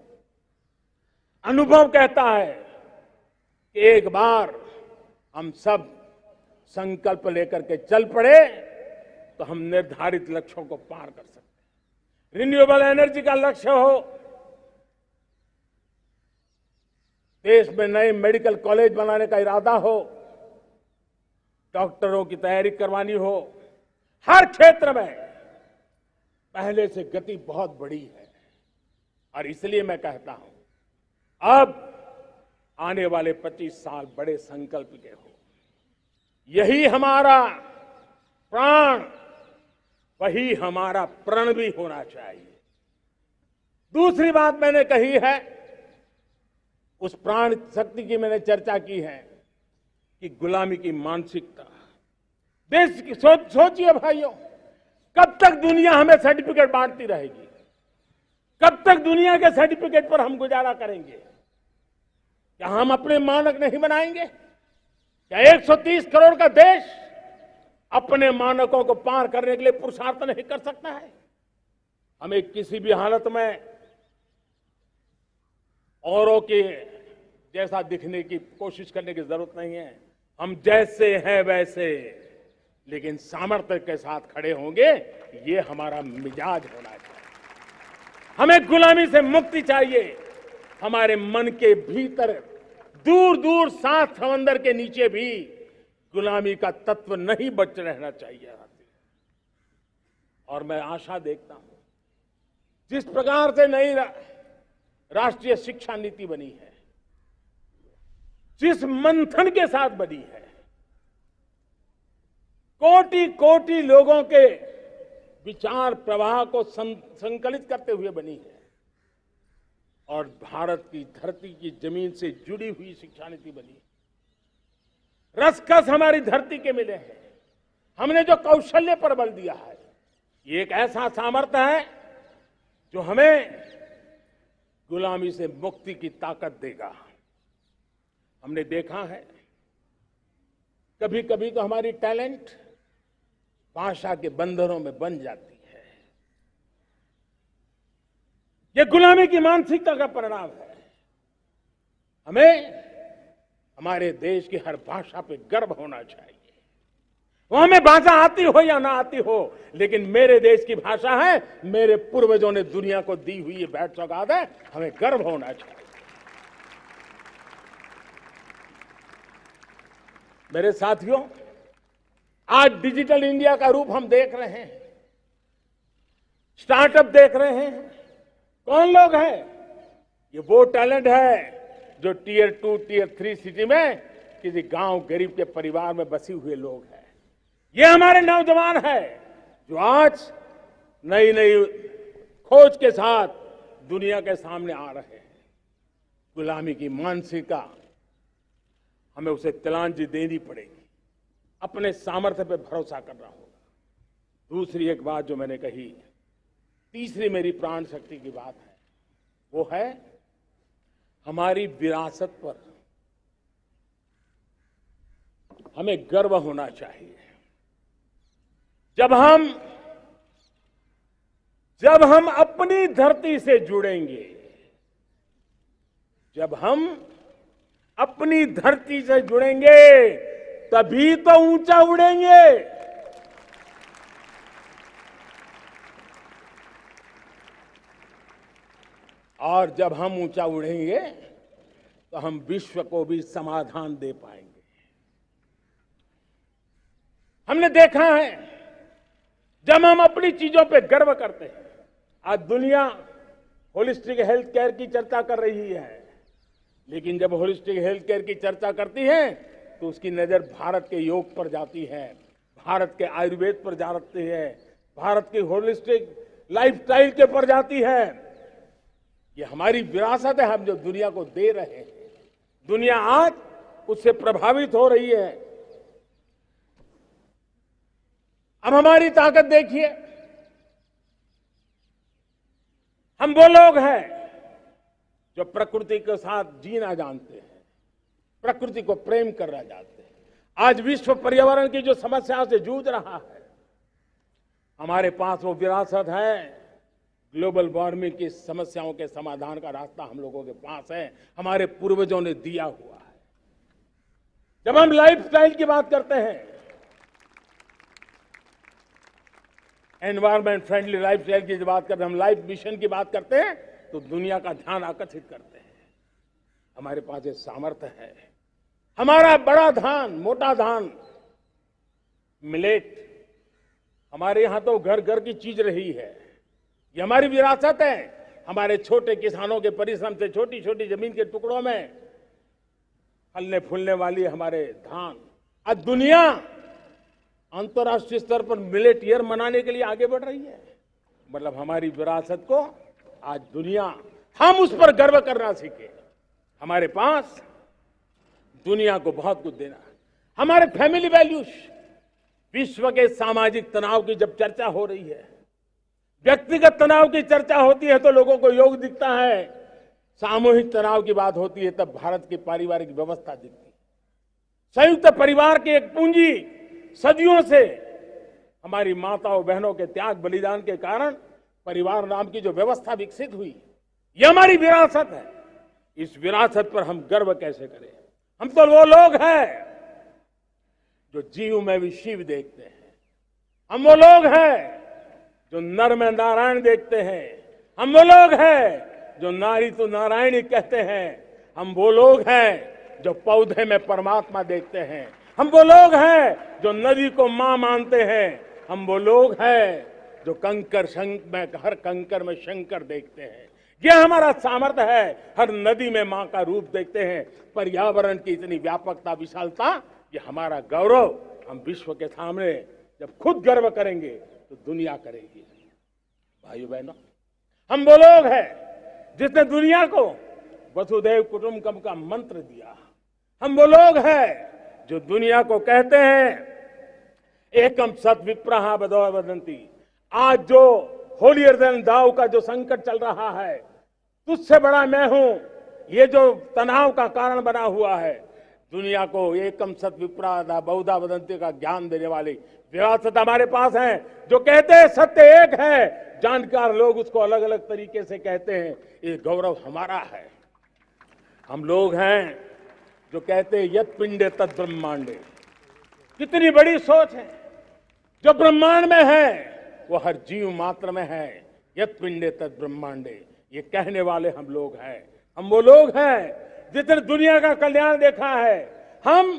अनुभव कहता है कि एक बार हम सब संकल्प लेकर के चल पड़े तो हम निर्धारित लक्ष्यों को पार कर सकते हैं। रिन्यूएबल एनर्जी का लक्ष्य हो, देश में नए मेडिकल कॉलेज बनाने का इरादा हो, डॉक्टरों की तैयारी करवानी हो, हर क्षेत्र में पहले से गति बहुत बड़ी है। और इसलिए मैं कहता हूं, अब आने वाले 25 साल बड़े संकल्प के हो। यही हमारा प्राण, वही हमारा प्रण भी होना चाहिए। दूसरी बात मैंने कही है, उस प्राण शक्ति की मैंने चर्चा की है कि गुलामी की मानसिकता। देश की सोचिए भाइयों, कब तक दुनिया हमें सर्टिफिकेट बांटती रहेगी? कब तक दुनिया के सर्टिफिकेट पर हम गुजारा करेंगे? क्या हम अपने मानक नहीं बनाएंगे? क्या 130 करोड़ का देश अपने मानकों को पार करने के लिए पुरुषार्थ नहीं कर सकता है? हमें किसी भी हालत में औरों के जैसा दिखने की कोशिश करने की जरूरत नहीं है। हम जैसे हैं वैसे लेकिन सामर्थ्य के साथ खड़े होंगे, ये हमारा मिजाज होना चाहिए। हमें गुलामी से मुक्ति चाहिए। हमारे मन के भीतर दूर दूर 7 समंदर के नीचे भी गुलामी का तत्व नहीं बच रहना चाहिए। और मैं आशा देखता हूं, जिस प्रकार से नई राष्ट्रीय शिक्षा नीति बनी है, जिस मंथन के साथ बनी है, कोटि कोटि लोगों के विचार प्रवाह को संकलित करते हुए बनी है, और भारत की धरती की जमीन से जुड़ी हुई शिक्षा नीति बनी है। रसकस हमारी धरती के मिले हैं। हमने जो कौशल्य पर बल दिया है, ये एक ऐसा सामर्थ्य है जो हमें गुलामी से मुक्ति की ताकत देगा। हमने देखा है, कभी कभी तो हमारी टैलेंट भाषा के बंधनों में बन जाती है। यह गुलामी की मानसिकता का परिणाम है। हमें हमारे देश की हर भाषा पे गर्व होना चाहिए। वो हमें भाषा आती हो या ना आती हो, लेकिन मेरे देश की भाषा है, मेरे पूर्वजों ने दुनिया को दी हुई ये भेंट सौगात है, हमें गर्व होना चाहिए। मेरे साथियों, आज डिजिटल इंडिया का रूप हम देख रहे हैं, स्टार्टअप देख रहे हैं। कौन लोग हैं? ये वो टैलेंट है जो टियर 2, टियर 3 सिटी में किसी गांव गरीब के परिवार में बसे हुए लोग हैं। ये हमारे नौजवान है जो आज नई नई खोज के साथ दुनिया के सामने आ रहे हैं। गुलामी की मानसिकता हमें उसे तिलांजलि देनी पड़ेगी। अपने सामर्थ्य पे भरोसा करना होगा। दूसरी एक बात जो मैंने कही, तीसरी मेरी प्राण शक्ति की बात है, वो है हमारी विरासत पर हमें गर्व होना चाहिए। जब हम अपनी धरती से जुड़ेंगे, जब हम अपनी धरती से जुड़ेंगे, तभी तो ऊंचा उड़ेंगे। और जब हम ऊंचा उड़ेंगे तो हम विश्व को भी समाधान दे पाएंगे। हमने देखा है, जब हम अपनी चीजों पे गर्व करते हैं, आज दुनिया होलिस्टिक हेल्थ केयर की चर्चा कर रही है, लेकिन जब होलिस्टिक हेल्थ केयर की चर्चा करती है तो उसकी नजर भारत के योग पर जाती है, भारत के आयुर्वेद पर जाती है, भारत की होलिस्टिक लाइफस्टाइल के पर जाती है। ये हमारी विरासत है, हम जो दुनिया को दे रहे हैं। दुनिया आज उससे प्रभावित हो रही है। अब हमारी ताकत देखिए, हम वो लोग हैं जो प्रकृति के साथ जीना जानते हैं, प्रकृति को प्रेम करना जानते हैं। आज विश्व पर्यावरण की जो समस्याओं से जूझ रहा है, हमारे पास वो विरासत है। ग्लोबल वार्मिंग की समस्याओं के समाधान का रास्ता हम लोगों के पास है, हमारे पूर्वजों ने दिया हुआ है। जब हम लाइफस्टाइल की बात करते हैं, एनवायरमेंट फ्रेंडली लाइफस्टाइल की बात करते हैं, हम लाइफ मिशन की बात करते हैं, तो दुनिया का ध्यान आकर्षित करते हैं। हमारे पास ये सामर्थ्य है। हमारा बड़ा धान, मोटा धान, मिलेट, हमारे यहां तो घर घर की चीज रही है। ये हमारी विरासत है। हमारे छोटे किसानों के परिश्रम से छोटी छोटी जमीन के टुकड़ों में फलने फूलने वाली हमारे धान, आज दुनिया अंतर्राष्ट्रीय स्तर पर मिलेट ईयर मनाने के लिए आगे बढ़ रही है। मतलब हमारी विरासत को आज दुनिया, हम उस पर गर्व करना सीखे। हमारे पास दुनिया को बहुत कुछ देना है। हमारे फैमिली वैल्यूज, विश्व के सामाजिक तनाव की जब चर्चा हो रही है, व्यक्तिगत तनाव की चर्चा होती है तो लोगों को योग दिखता है, सामूहिक तनाव की बात होती है तब भारत की पारिवारिक व्यवस्था दिखती है। संयुक्त परिवार की एक पूंजी सदियों से हमारी माताओं बहनों के त्याग बलिदान के कारण परिवार नाम की जो व्यवस्था विकसित हुई, ये हमारी विरासत है। इस विरासत पर हम गर्व कैसे करें? हम तो वो लोग हैं जो जीव में भी शिव देखते हैं, हम वो लोग हैं जो नर में नारायण देखते हैं। हम वो लोग हैं जो नारी तो नारायणी कहते हैं। हम वो लोग हैं जो पौधे में परमात्मा देखते हैं। हम वो लोग हैं जो नदी को मां मानते हैं। हम वो लोग हैं जो हर कंकर में शंकर देखते हैं। यह हमारा सामर्थ्य है। हर नदी में मां का रूप देखते हैं। पर्यावरण की इतनी व्यापकता, विशालता, ये हमारा गौरव। हम विश्व के सामने जब खुद गर्व करेंगे तो दुनिया करेगी। भाइयों बहनों, हम वो लोग हैं जिसने दुनिया को वसुधैव कुटुंबकम का मंत्र दिया। हम वो लोग हैं जो दुनिया को कहते हैं एकम सत विप्रहा बदौ वदंती। आज जो होलियर देन दाऊ का जो संकट चल रहा है, तुझसे बड़ा मैं हूं, ये जो तनाव का कारण बना हुआ है, दुनिया को एकम सत विप्रा बहुधा वदंती का ज्ञान देने वाली विरासत हमारे पास है। जो कहते हैं सत्य एक है, जानकार लोग उसको अलग अलग तरीके से कहते हैं। ये गौरव हमारा है। हम लोग हैं जो कहते हैं यत पिंडे तद ब्रह्मांडे। कितनी बड़ी सोच है। जो ब्रह्मांड में है वो हर जीव मात्र में है। यत पिंडे तद ब्रह्मांडे, ये कहने वाले हम लोग हैं। हम वो लोग हैं जिसने दुनिया का कल्याण देखा है। हम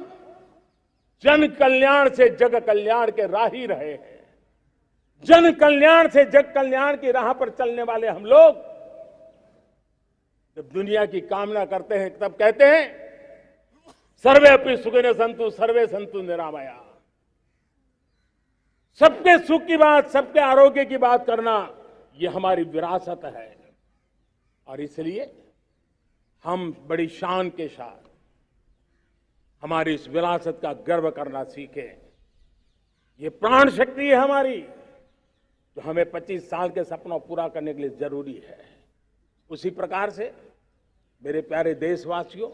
जन कल्याण से जग कल्याण के राही रहे हैं। जन कल्याण से जग कल्याण की राह पर चलने वाले हम लोग जब दुनिया की कामना करते हैं तब कहते हैं सर्वे अपनी सुखिनः सन्तु सर्वे सन्तु निरामया। सबके सुख की बात, सबके आरोग्य की बात करना, ये हमारी विरासत है। और इसलिए हम बड़ी शान के साथ हमारी इस विरासत का गर्व करना सीखें। ये प्राण शक्ति है हमारी, जो हमें 25 साल के सपनों पूरा करने के लिए जरूरी है। उसी प्रकार से मेरे प्यारे देशवासियों,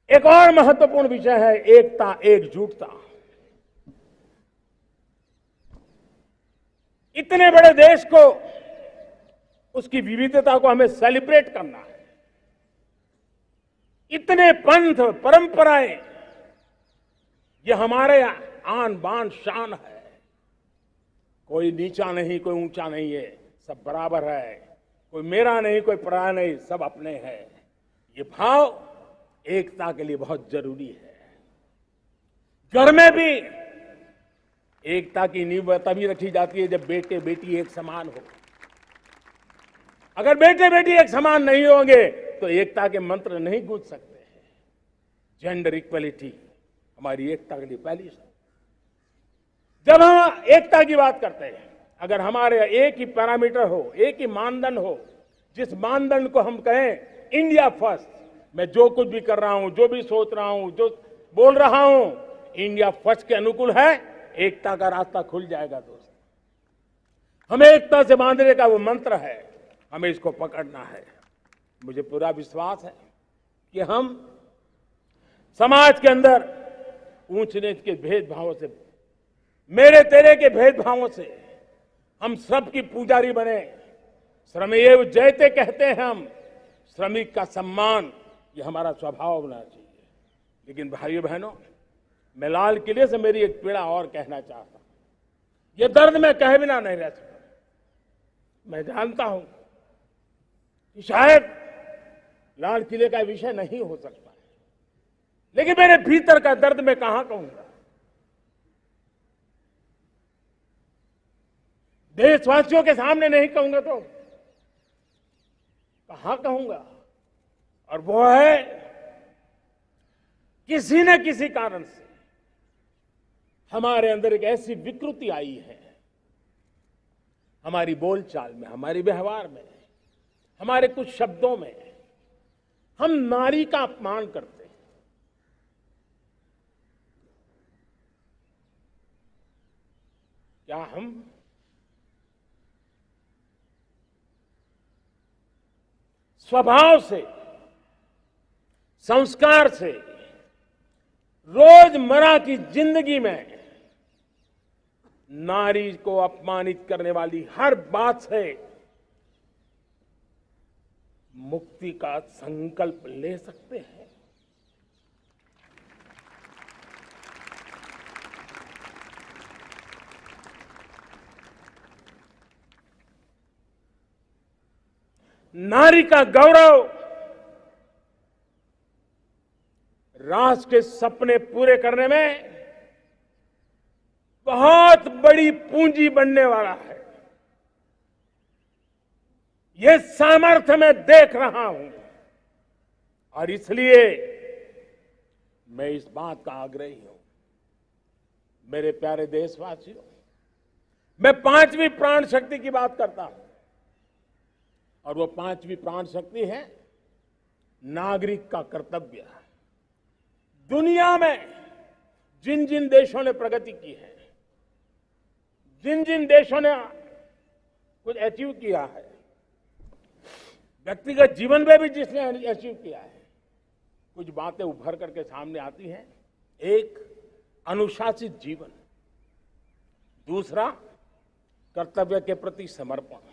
एक और महत्वपूर्ण विषय है एकता, एकजुटता। इतने बड़े देश को, उसकी विविधता को हमें सेलिब्रेट करना है। इतने पंथ, परंपराएं, ये हमारे आन बान शान है। कोई नीचा नहीं, कोई ऊंचा नहीं है, सब बराबर है। कोई मेरा नहीं, कोई पराया नहीं, सब अपने हैं। ये भाव एकता के लिए बहुत जरूरी है। घर में भी एकता की नींव तभी रखी जाती है जब बेटे बेटी एक समान हो। अगर बेटे बेटी एक समान नहीं होंगे तो एकता के मंत्र नहीं गूंज सकते हैं। जेंडर इक्वलिटी हमारी एकता के लिए पहली शर्त। जब हम एकता की बात करते हैं, अगर हमारे एक ही पैरामीटर हो, एक ही मानदंड हो, जिस मानदंड को हम कहें इंडिया फर्स्ट, मैं जो कुछ भी कर रहा हूं, जो भी सोच रहा हूं, जो बोल रहा हूं, इंडिया फर्स्ट के अनुकूल है, एकता का रास्ता खुल जाएगा। दोस्त, हमें एकता से बांधने का वो मंत्र है, हमें इसको पकड़ना है। मुझे पूरा विश्वास है कि हम समाज के अंदर ऊंच नीच के भेदभावों से, मेरे तेरे के भेदभावों से हम सबकी पुजारी बने। श्रमेव जयते कहते हैं हम, श्रमिक का सम्मान, ये हमारा स्वभाव होना चाहिए। लेकिन भाइयों बहनों, मैं लाल किले से मेरी एक पीड़ा और कहना चाहता हूं। ये दर्द मैं कहे बिना नहीं रह सकता। मैं जानता हूं कि शायद लाल किले का विषय नहीं हो सकता है, लेकिन मेरे भीतर का दर्द मैं कहां कहूंगा। देशवासियों के सामने नहीं कहूंगा तो कहां कहूंगा। और वो है किसी न किसी कारण से हमारे अंदर एक ऐसी विकृति आई है, हमारी बोलचाल में, हमारे व्यवहार में, हमारे कुछ शब्दों में, हम नारी का अपमान करते हैं। क्या हम स्वभाव से, संस्कार से, रोजमर्रा की जिंदगी में नारी को अपमानित करने वाली हर बात से मुक्ति का संकल्प ले सकते हैं? नारी का गौरव, राष्ट्र के सपने पूरे करने में बहुत बड़ी पूंजी बनने वाला है। ये सामर्थ्य मैं देख रहा हूं और इसलिए मैं इस बात का आग्रही हूं। मेरे प्यारे देशवासियों, मैं पांचवी प्राण शक्ति की बात करता हूं और वो पांचवी प्राण शक्ति है नागरिक का कर्तव्य। दुनिया में जिन जिन देशों ने प्रगति की है, जिन जिन देशों ने कुछ अचीव किया है, व्यक्तिगत जीवन में भी जिसने अचीव किया है, कुछ बातें उभर करके सामने आती हैं। एक, अनुशासित जीवन। दूसरा, कर्तव्य के प्रति समर्पण।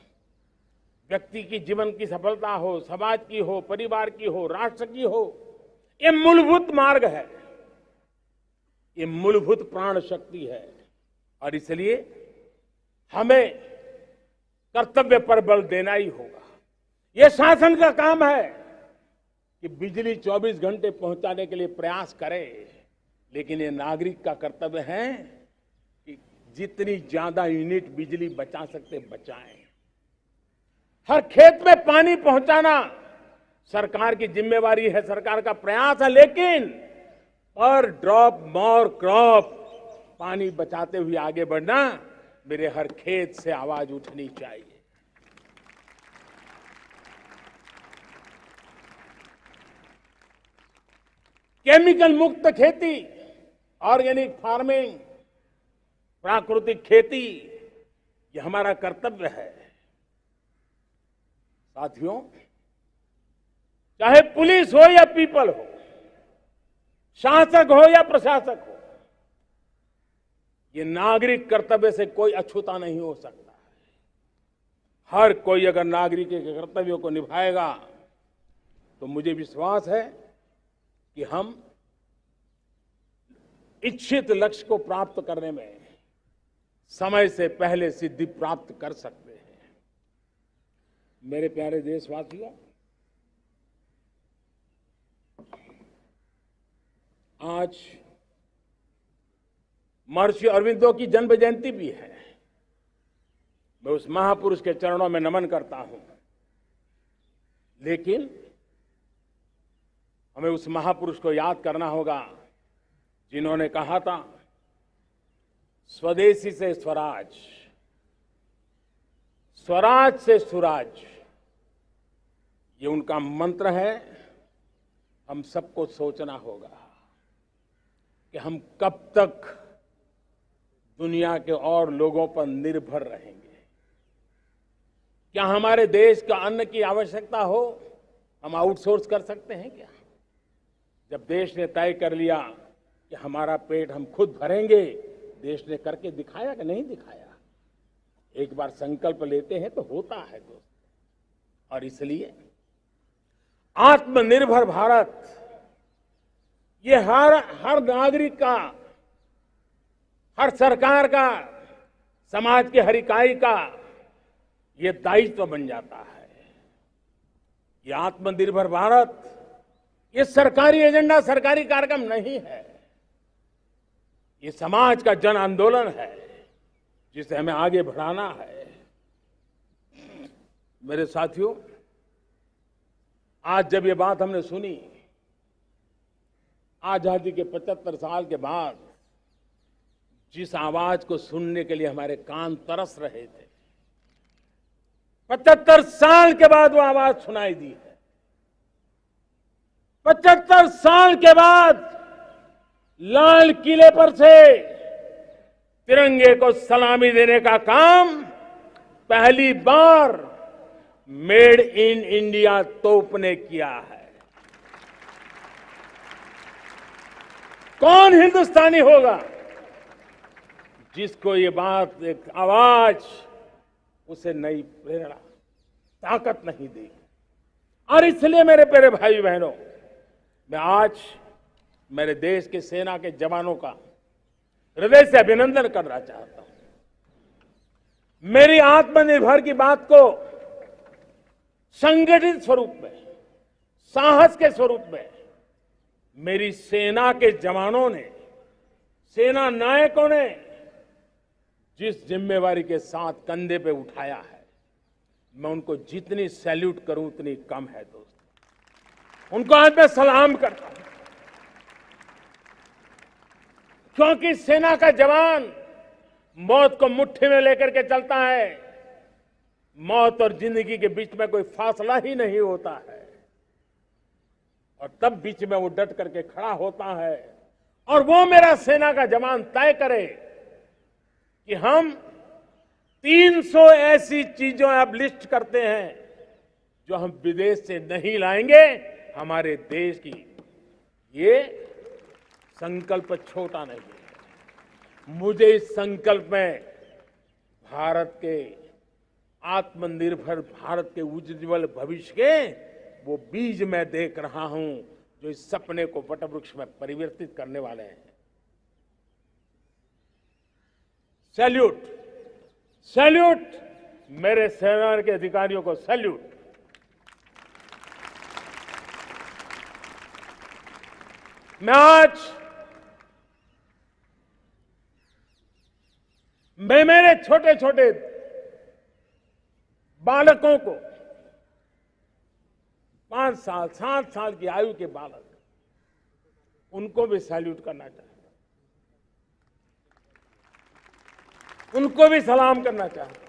व्यक्ति की जीवन की सफलता हो, समाज की हो, परिवार की हो, राष्ट्र की हो, ये मूलभूत मार्ग है, ये मूलभूत प्राण शक्ति है और इसलिए हमें कर्तव्य पर बल देना ही होगा। यह शासन का काम है कि बिजली 24 घंटे पहुंचाने के लिए प्रयास करे, लेकिन ये नागरिक का कर्तव्य है कि जितनी ज्यादा यूनिट बिजली बचा सकते बचाएं। हर खेत में पानी पहुंचाना सरकार की जिम्मेवारी है, सरकार का प्रयास है, लेकिन पर ड्रॉप मोर क्रॉप, पानी बचाते हुए आगे बढ़ना, मेरे हर खेत से आवाज उठनी चाहिए। केमिकल मुक्त खेती, ऑर्गेनिक फार्मिंग, प्राकृतिक खेती, ये हमारा कर्तव्य है। साथियों, चाहे पुलिस हो या पीपल हो, शासक हो या प्रशासक हो, ये नागरिक कर्तव्य से कोई अछूता नहीं हो सकता है। हर कोई अगर नागरिक के कर्तव्यों को निभाएगा तो मुझे विश्वास है कि हम इच्छित लक्ष्य को प्राप्त करने में समय से पहले सिद्धि प्राप्त कर सकते हैं। मेरे प्यारे देशवासियों, आज महर्षि अरविंदो की जन्म जयंती भी है। मैं उस महापुरुष के चरणों में नमन करता हूं, लेकिन हमें उस महापुरुष को याद करना होगा जिन्होंने कहा था, स्वदेशी से स्वराज, स्वराज से सुराज। ये उनका मंत्र है। हम सबको सोचना होगा कि हम कब तक दुनिया के और लोगों पर निर्भर रहेंगे। क्या हमारे देश का अन्न की आवश्यकता हो, हम आउटसोर्स कर सकते हैं क्या? जब देश ने तय कर लिया कि हमारा पेट हम खुद भरेंगे, देश ने करके दिखाया कि नहीं दिखाया? एक बार संकल्प लेते हैं तो होता है दोस्त। और इसलिए आत्मनिर्भर भारत, ये हर नागरिक का, हर सरकार का, समाज के हर इकाई का ये दायित्व बन जाता है। ये आत्मनिर्भर भारत, ये सरकारी एजेंडा, सरकारी कार्यक्रम नहीं है। ये समाज का जन आंदोलन है जिसे हमें आगे बढ़ाना है। मेरे साथियों, आज जब ये बात हमने सुनी, आजादी के 75 साल के बाद जिस आवाज को सुनने के लिए हमारे कान तरस रहे थे, 75 साल के बाद वो आवाज सुनाई दी है। 75 साल के बाद लाल किले पर से तिरंगे को सलामी देने का काम पहली बार मेड इन इंडिया तोप ने किया है। कौन हिंदुस्तानी होगा जिसको ये बात, एक आवाज उसे नई प्रेरणा, ताकत नहीं देगी? और इसलिए मेरे प्यारे भाई बहनों, मैं आज मेरे देश के सेना के जवानों का हृदय से अभिनंदन करना चाहता हूं। मेरी आत्मनिर्भर की बात को संगठित स्वरूप में, साहस के स्वरूप में मेरी सेना के जवानों ने, सेना नायकों ने जिस जिम्मेवारी के साथ कंधे पे उठाया है, मैं उनको जितनी सैल्यूट करूं उतनी कम है दोस्तों। उनको आज मैं सलाम करता हूं, क्योंकि सेना का जवान मौत को मुट्ठी में लेकर के चलता है। मौत और जिंदगी के बीच में कोई फासला ही नहीं होता है, और तब बीच में वो डट करके खड़ा होता है। और वो मेरा सेना का जवान तय करे कि हम 300 ऐसी चीजों अब लिस्ट करते हैं जो हम विदेश से नहीं लाएंगे हमारे देश की। ये संकल्प छोटा नहीं है। मुझे इस संकल्प में भारत के आत्मनिर्भर भारत के उज्जवल भविष्य के वो बीज मैं देख रहा हूं जो इस सपने को वटवृक्ष में परिवर्तित करने वाले हैं। सैल्यूट, सैल्यूट मेरे सेना के अधिकारियों को, सैल्यूट। मैं मेरे छोटे छोटे बालकों को, 5 साल 7 साल की आयु के बालक, उनको भी सैल्यूट करना चाहता हूं, उनको भी सलाम करना चाहता हूं।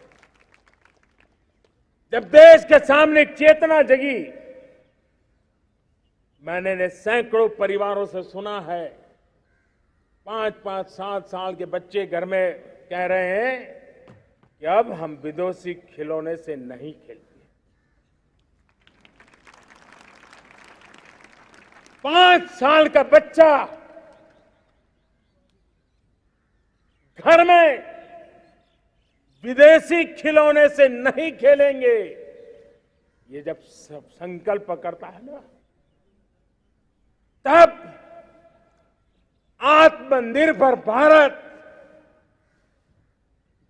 जब देश के सामने चेतना जगी, मैंने सैकड़ों परिवारों से सुना है, 5-5, 7 साल के बच्चे घर में कह रहे हैं कि अब हम विदेशी खिलौने से नहीं खेलते। 5 साल का बच्चा घर में विदेशी खिलौने से नहीं खेलेंगे, ये जब सब संकल्प करता है ना, तब आत्मनिर्भर भारत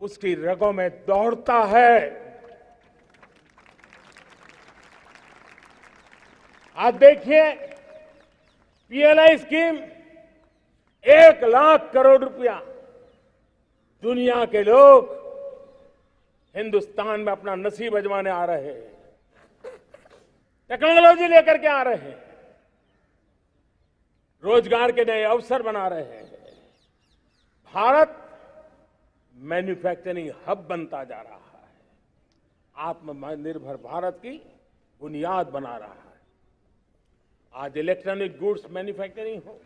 उसकी रगों में दौड़ता है। आज देखिए, पीएलआई स्कीम 1 लाख करोड़ रुपया दुनिया के लोग हिंदुस्तान में अपना नसीब आजमाने आ रहे हैं, टेक्नोलॉजी लेकर के आ रहे हैं, रोजगार के नए अवसर बना रहे हैं। भारत मैन्युफैक्चरिंग हब बनता जा रहा है, आत्मनिर्भर भारत की बुनियाद बना रहा है। आज इलेक्ट्रॉनिक गुड्स मैन्युफैक्चरिंग हो,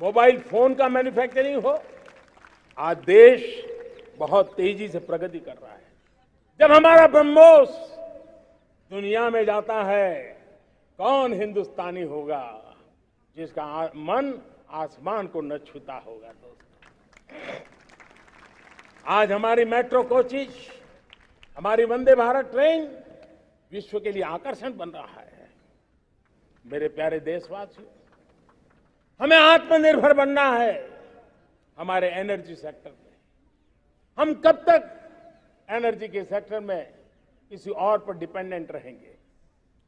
मोबाइल फोन का मैन्युफैक्चरिंग हो, आज देश बहुत तेजी से प्रगति कर रहा है। जब हमारा ब्रह्मोस दुनिया में जाता है, कौन हिंदुस्तानी होगा जिसका मन आसमान को न छूता होगा। दोस्तों, आज हमारी मेट्रो कोचेज, हमारी वंदे भारत ट्रेन विश्व के लिए आकर्षण बन रहा है। मेरे प्यारे देशवासियों, हमें आत्मनिर्भर बनना है हमारे एनर्जी सेक्टर में। हम कब तक एनर्जी के सेक्टर में किसी और पर डिपेंडेंट रहेंगे?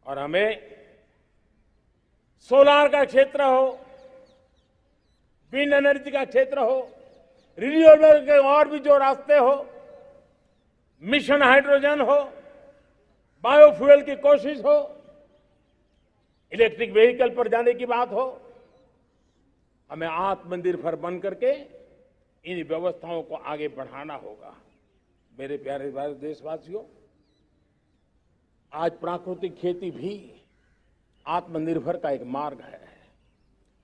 और हमें सोलार का क्षेत्र हो, विंड एनर्जी का क्षेत्र हो, रिन्यूएबल के और भी जो रास्ते हो, मिशन हाइड्रोजन हो, बायोफ्यूल की कोशिश हो, इलेक्ट्रिक व्हीकल पर जाने की बात हो, हमें आत्मनिर्भर बन करके इन व्यवस्थाओं को आगे बढ़ाना होगा। मेरे प्यारे देशवासियों, आज प्राकृतिक खेती भी आत्मनिर्भर का एक मार्ग है।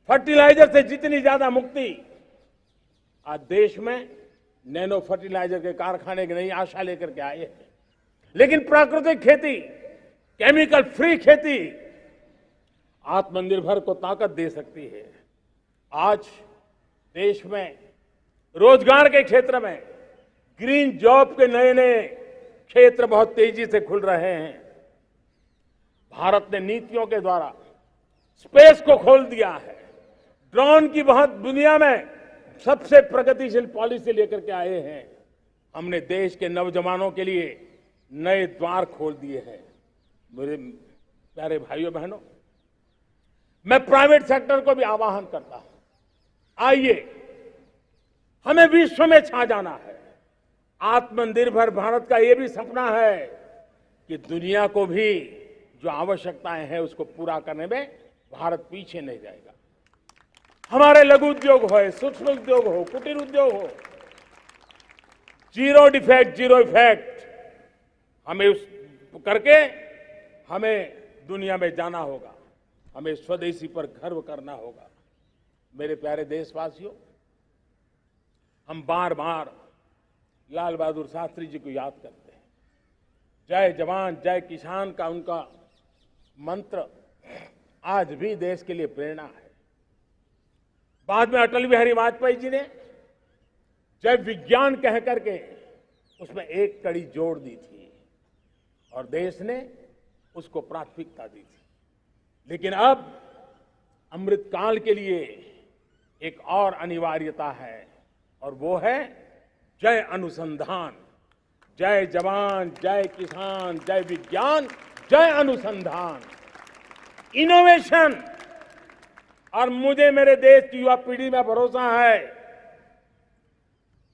फर्टिलाइजर से जितनी ज्यादा मुक्ति, आज देश में नैनो फर्टिलाइजर के कारखाने की नई आशा लेकर के आए हैं। लेकिन प्राकृतिक खेती, केमिकल फ्री खेती आत्मनिर्भर को ताकत दे सकती है। आज देश में रोजगार के क्षेत्र में ग्रीन जॉब के नए नए क्षेत्र बहुत तेजी से खुल रहे हैं। भारत ने नीतियों के द्वारा स्पेस को खोल दिया है। ड्रोन की बहुत दुनिया में सबसे प्रगतिशील पॉलिसी लेकर के आए हैं। हमने देश के नौजवानों के लिए नए द्वार खोल दिए हैं। मेरे प्यारे भाइयों बहनों, मैं प्राइवेट सेक्टर को भी आह्वान करता हूं, आइए हमें विश्व में छा जाना है। आत्मनिर्भर भारत का यह भी सपना है कि दुनिया को भी जो आवश्यकताएं हैं उसको पूरा करने में भारत पीछे नहीं जाएगा। हमारे लघु उद्योग हो, सूक्ष्म उद्योग हो, कुटीर उद्योग हो, जीरो डिफेक्ट जीरो इफेक्ट हमें उस करके हमें दुनिया में जाना होगा। हमें स्वदेशी पर गर्व करना होगा। मेरे प्यारे देशवासियों, हम बार बार लाल बहादुर शास्त्री जी को याद करते हैं। जय जवान जय किसान का उनका मंत्र आज भी देश के लिए प्रेरणा है। बाद में अटल बिहारी वाजपेयी जी ने जय विज्ञान कह करके उसमें एक कड़ी जोड़ दी थी और देश ने उसको प्राथमिकता दी थी। लेकिन अब अमृत काल के लिए एक और अनिवार्यता है और वो है जय अनुसंधान। जय जवान जय किसान जय विज्ञान जय अनुसंधान, इनोवेशन। और मुझे मेरे देश की युवा पीढ़ी में भरोसा है।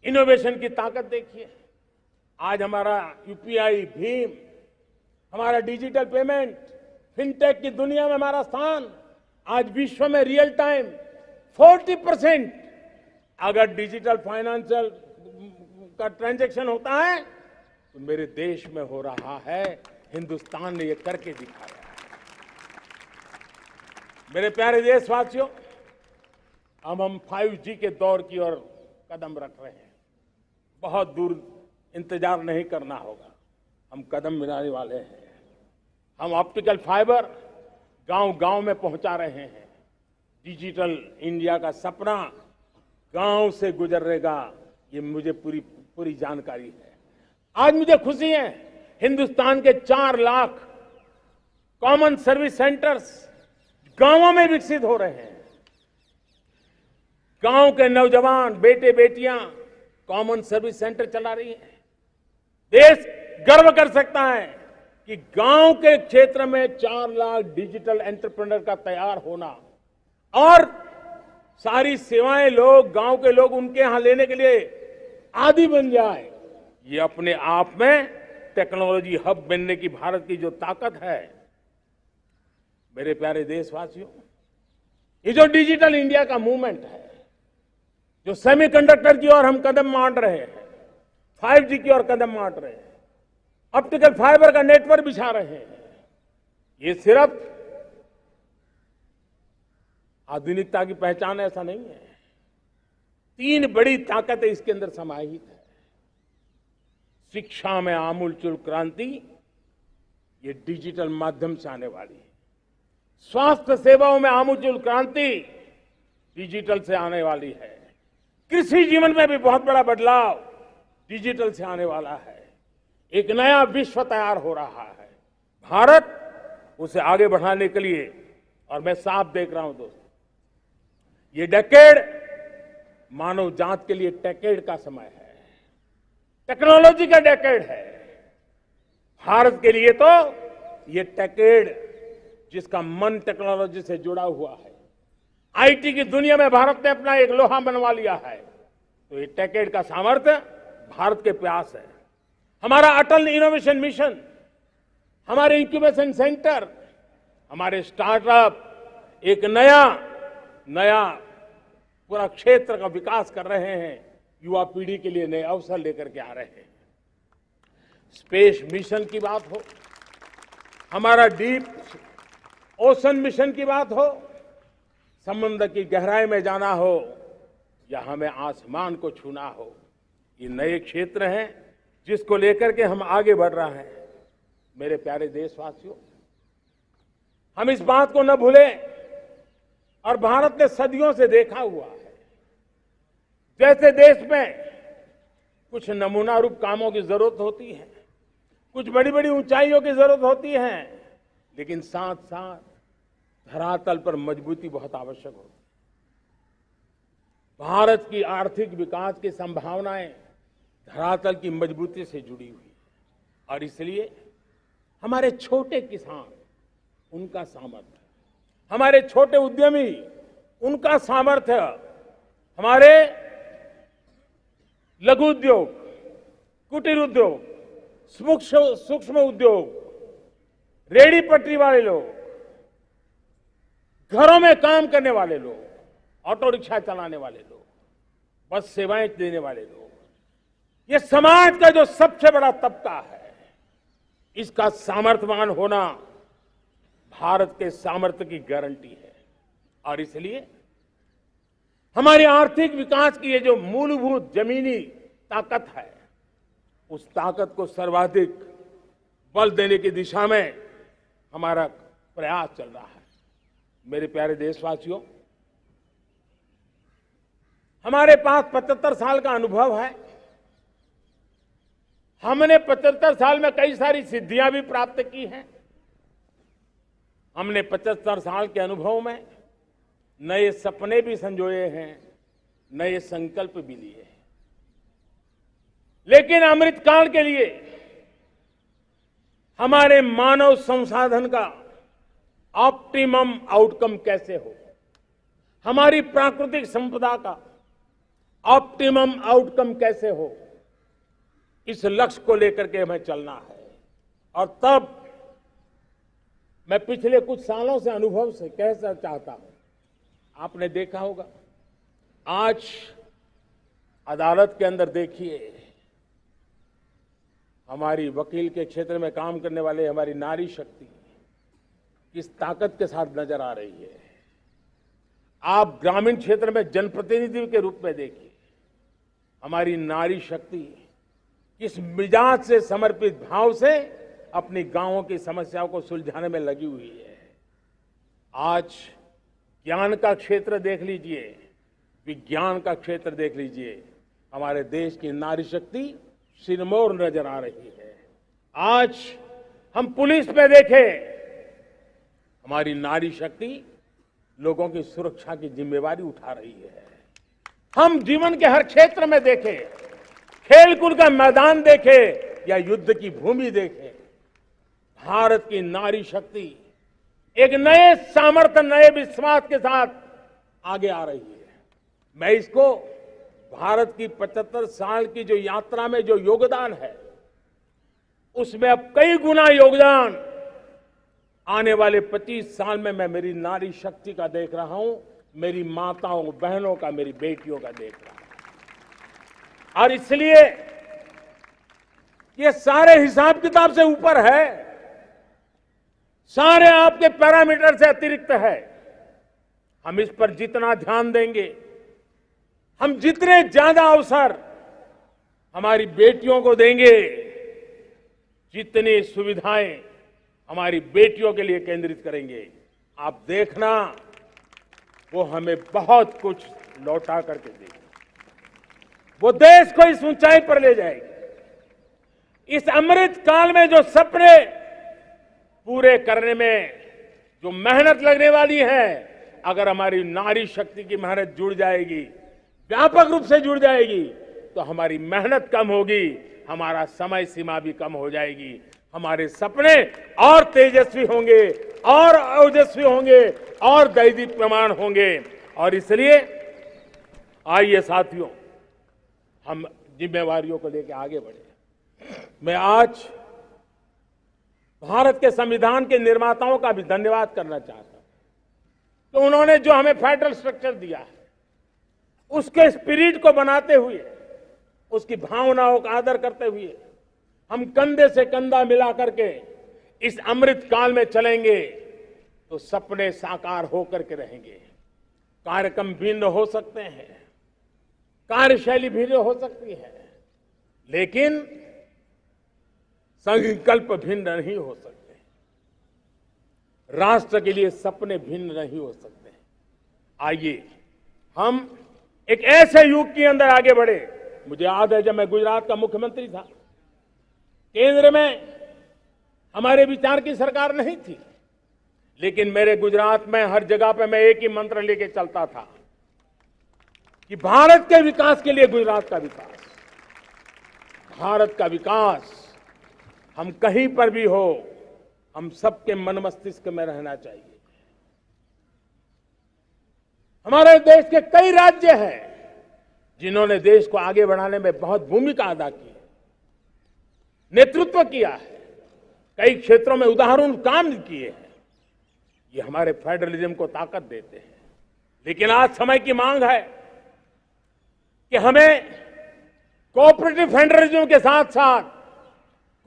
इनोवेशन की ताकत देखिए। आज हमारा यूपीआई, भीम, हमारा डिजिटल पेमेंट, फिनटेक की दुनिया में हमारा स्थान। आज विश्व में रियल टाइम 40% अगर डिजिटल फाइनेंशियल का ट्रांजैक्शन होता है तो मेरे देश में हो रहा है। हिंदुस्तान ने ये करके दिखाया है। मेरे प्यारे देशवासियों, अब हम 5G के दौर की ओर कदम रख रहे हैं। बहुत दूर इंतजार नहीं करना होगा, हम कदम मिलाने वाले हैं। हम ऑप्टिकल फाइबर गांव-गांव में पहुंचा रहे हैं। डिजिटल इंडिया का सपना गांव से गुजरेगा, ये मुझे पूरी जानकारी है। आज मुझे खुशी है, हिंदुस्तान के 4 लाख कॉमन सर्विस सेंटर्स गांवों में विकसित हो रहे हैं। गांव के नौजवान बेटे बेटियां कॉमन सर्विस सेंटर चला रही हैं। देश गर्व कर सकता है कि गांव के क्षेत्र में 4 लाख डिजिटल एंटरप्रेन्योर का तैयार होना और सारी सेवाएं गांव के लोग उनके यहां लेने के लिए आदी बन जाए, ये अपने आप में टेक्नोलॉजी हब बनने की भारत की जो ताकत है। मेरे प्यारे देशवासियों, ये जो डिजिटल इंडिया का मूवमेंट है, जो सेमीकंडक्टर की ओर हम कदम मान रहे हैं, 5G की ओर कदम मान रहे हैं, ऑप्टिकल फाइबर का नेटवर्क बिछा रहे हैं, ये सिर्फ आधुनिकता की पहचान ऐसा नहीं है। 3 बड़ी ताकतें इसके अंदर समाहित है। शिक्षा में आमूलचूल क्रांति, ये डिजिटल माध्यम से आने वाली है। स्वास्थ्य सेवाओं में आमूलचूल क्रांति डिजिटल से आने वाली है। कृषि जीवन में भी बहुत बड़ा बदलाव डिजिटल से आने वाला है। एक नया विश्व तैयार हो रहा है। भारत उसे आगे बढ़ाने के लिए, और मैं साफ देख रहा हूं दोस्तों, ये डेकेड मानव जात के लिए टेकेड का समय है, टेक्नोलॉजी का डेकेड है। भारत के लिए तो ये टेकेड जिसका मन टेक्नोलॉजी से जुड़ा हुआ है, आईटी की दुनिया में भारत ने अपना एक लोहा बनवा लिया है, तो ये टेकेड का सामर्थ्य भारत के पास है। हमारा अटल इनोवेशन मिशन, हमारे इंक्यूबेशन सेंटर, हमारे स्टार्टअप एक नया पूरा क्षेत्र का विकास कर रहे हैं। युवा पीढ़ी के लिए नए अवसर लेकर के आ रहे हैं। स्पेस मिशन की बात हो, हमारा डीप ओशन मिशन की बात हो, समुद्र की गहराई में जाना हो या हमें आसमान को छूना हो, ये नए क्षेत्र हैं जिसको लेकर के हम आगे बढ़ रहे हैं। मेरे प्यारे देशवासियों, हम इस बात को न भूलें, और भारत ने सदियों से देखा हुआ है, जैसे देश में कुछ नमूना रूप कामों की जरूरत होती है, कुछ बड़ी बड़ी ऊंचाइयों की जरूरत होती है, लेकिन साथ साथ धरातल पर मजबूती बहुत आवश्यक होती है। भारत की आर्थिक विकास की संभावनाएं धरातल की मजबूती से जुड़ी हुई है, और इसलिए हमारे छोटे किसान, उनका सामर्थ्य, हमारे छोटे उद्यमी, उनका सामर्थ्य, हमारे लघु उद्योग, कुटीर उद्योग, सूक्ष्म उद्योग, रेहड़ी पटरी वाले लोग, घरों में काम करने वाले लोग, ऑटो रिक्शा चलाने वाले लोग, बस सेवाएं देने वाले लोग, ये समाज का जो सबसे बड़ा तबका है, इसका सामर्थ्यवान होना भारत के सामर्थ्य की गारंटी है। और इसलिए हमारी आर्थिक विकास की ये जो मूलभूत जमीनी ताकत है, उस ताकत को सर्वाधिक बल देने की दिशा में हमारा प्रयास चल रहा है। मेरे प्यारे देशवासियों, हमारे पास 75 साल का अनुभव है। हमने 75 साल में कई सारी सिद्धियां भी प्राप्त की हैं। हमने 75 साल के अनुभव में नए सपने भी संजोए हैं, नए संकल्प भी लिए हैं। लेकिन अमृतकाल के लिए हमारे मानव संसाधन का ऑप्टिमम आउटकम कैसे हो, हमारी प्राकृतिक संपदा का ऑप्टिमम आउटकम कैसे हो, इस लक्ष्य को लेकर के हमें चलना है। और तब मैं पिछले कुछ सालों से अनुभव से कहना चाहता हूं, आपने देखा होगा आज अदालत के अंदर देखिए, हमारी वकील के क्षेत्र में काम करने वाले हमारी नारी शक्ति किस ताकत के साथ नजर आ रही है। आप ग्रामीण क्षेत्र में जनप्रतिनिधि के रूप में देखिए, हमारी नारी शक्ति किस मिजाज से, समर्पित भाव से अपनी गांवों की समस्याओं को सुलझाने में लगी हुई है। आज ज्ञान का क्षेत्र देख लीजिए, विज्ञान का क्षेत्र देख लीजिए, हमारे देश की नारी शक्ति सिरमौर नजर आ रही है। आज हम पुलिस पे देखें, हमारी नारी शक्ति लोगों की सुरक्षा की जिम्मेवारी उठा रही है। हम जीवन के हर क्षेत्र में देखें, खेलकूद का मैदान देखें या युद्ध की भूमि देखें, भारत की नारी शक्ति एक नए सामर्थ्य, नए विश्वास के साथ आगे आ रही है। मैं इसको भारत की 75 साल की जो यात्रा में जो योगदान है, उसमें अब कई गुना योगदान आने वाले 25 साल में मैं मेरी नारी शक्ति का देख रहा हूं, मेरी माताओं, बहनों का, मेरी बेटियों का देख रहा हूं। और इसलिए ये सारे हिसाब किताब से ऊपर है, सारे आपके पैरामीटर से अतिरिक्त है। हम इस पर जितना ध्यान देंगे, हम जितने ज्यादा अवसर हमारी बेटियों को देंगे, जितनी सुविधाएं हमारी बेटियों के लिए केंद्रित करेंगे, आप देखना वो हमें बहुत कुछ लौटा करके देगी, वो देश को इस ऊंचाई पर ले जाएगी। इस अमृत काल में जो सपने पूरे करने में जो मेहनत लगने वाली है, अगर हमारी नारी शक्ति की मेहनत जुड़ जाएगी, व्यापक रूप से जुड़ जाएगी, तो हमारी मेहनत कम होगी, हमारा समय सीमा भी कम हो जाएगी, हमारे सपने और तेजस्वी होंगे, और ओजस्वी होंगे, और दैदीप्यमान होंगे। और इसलिए आइए साथियों, हम जिम्मेवारियों को लेकर आगे बढ़े। मैं आज भारत के संविधान के निर्माताओं का भी धन्यवाद करना चाहता हूं, तो उन्होंने जो हमें फेडरल स्ट्रक्चर दिया है, उसके स्पिरिट को बनाते हुए, उसकी भावनाओं का आदर करते हुए हम कंधे से कंधा मिला करके इस अमृत काल में चलेंगे, तो सपने साकार होकर के रहेंगे। कार्यक्रम भिन्न हो सकते हैं, कार्यशैली भिन्न हो सकती है, लेकिन संकल्प भिन्न नहीं हो सकते, राष्ट्र के लिए सपने भिन्न नहीं हो सकते। आइए हम एक ऐसे युग के अंदर आगे बढ़े। मुझे याद है जब मैं गुजरात का मुख्यमंत्री था, केंद्र में हमारे विचार की सरकार नहीं थी, लेकिन मेरे गुजरात में हर जगह पे मैं एक ही मंत्र लेके चलता था कि भारत के विकास के लिए गुजरात का विकास, भारत का विकास हम कहीं पर भी हो, हम सबके मन मस्तिष्क में रहना चाहिए। हमारे देश के कई राज्य हैं जिन्होंने देश को आगे बढ़ाने में बहुत भूमिका अदा की है, नेतृत्व किया है, कई क्षेत्रों में उदाहरण काम किए हैं। ये हमारे फेडरलिज्म को ताकत देते हैं। लेकिन आज समय की मांग है कि हमें कोऑपरेटिव फेडरलिज्म के साथ साथ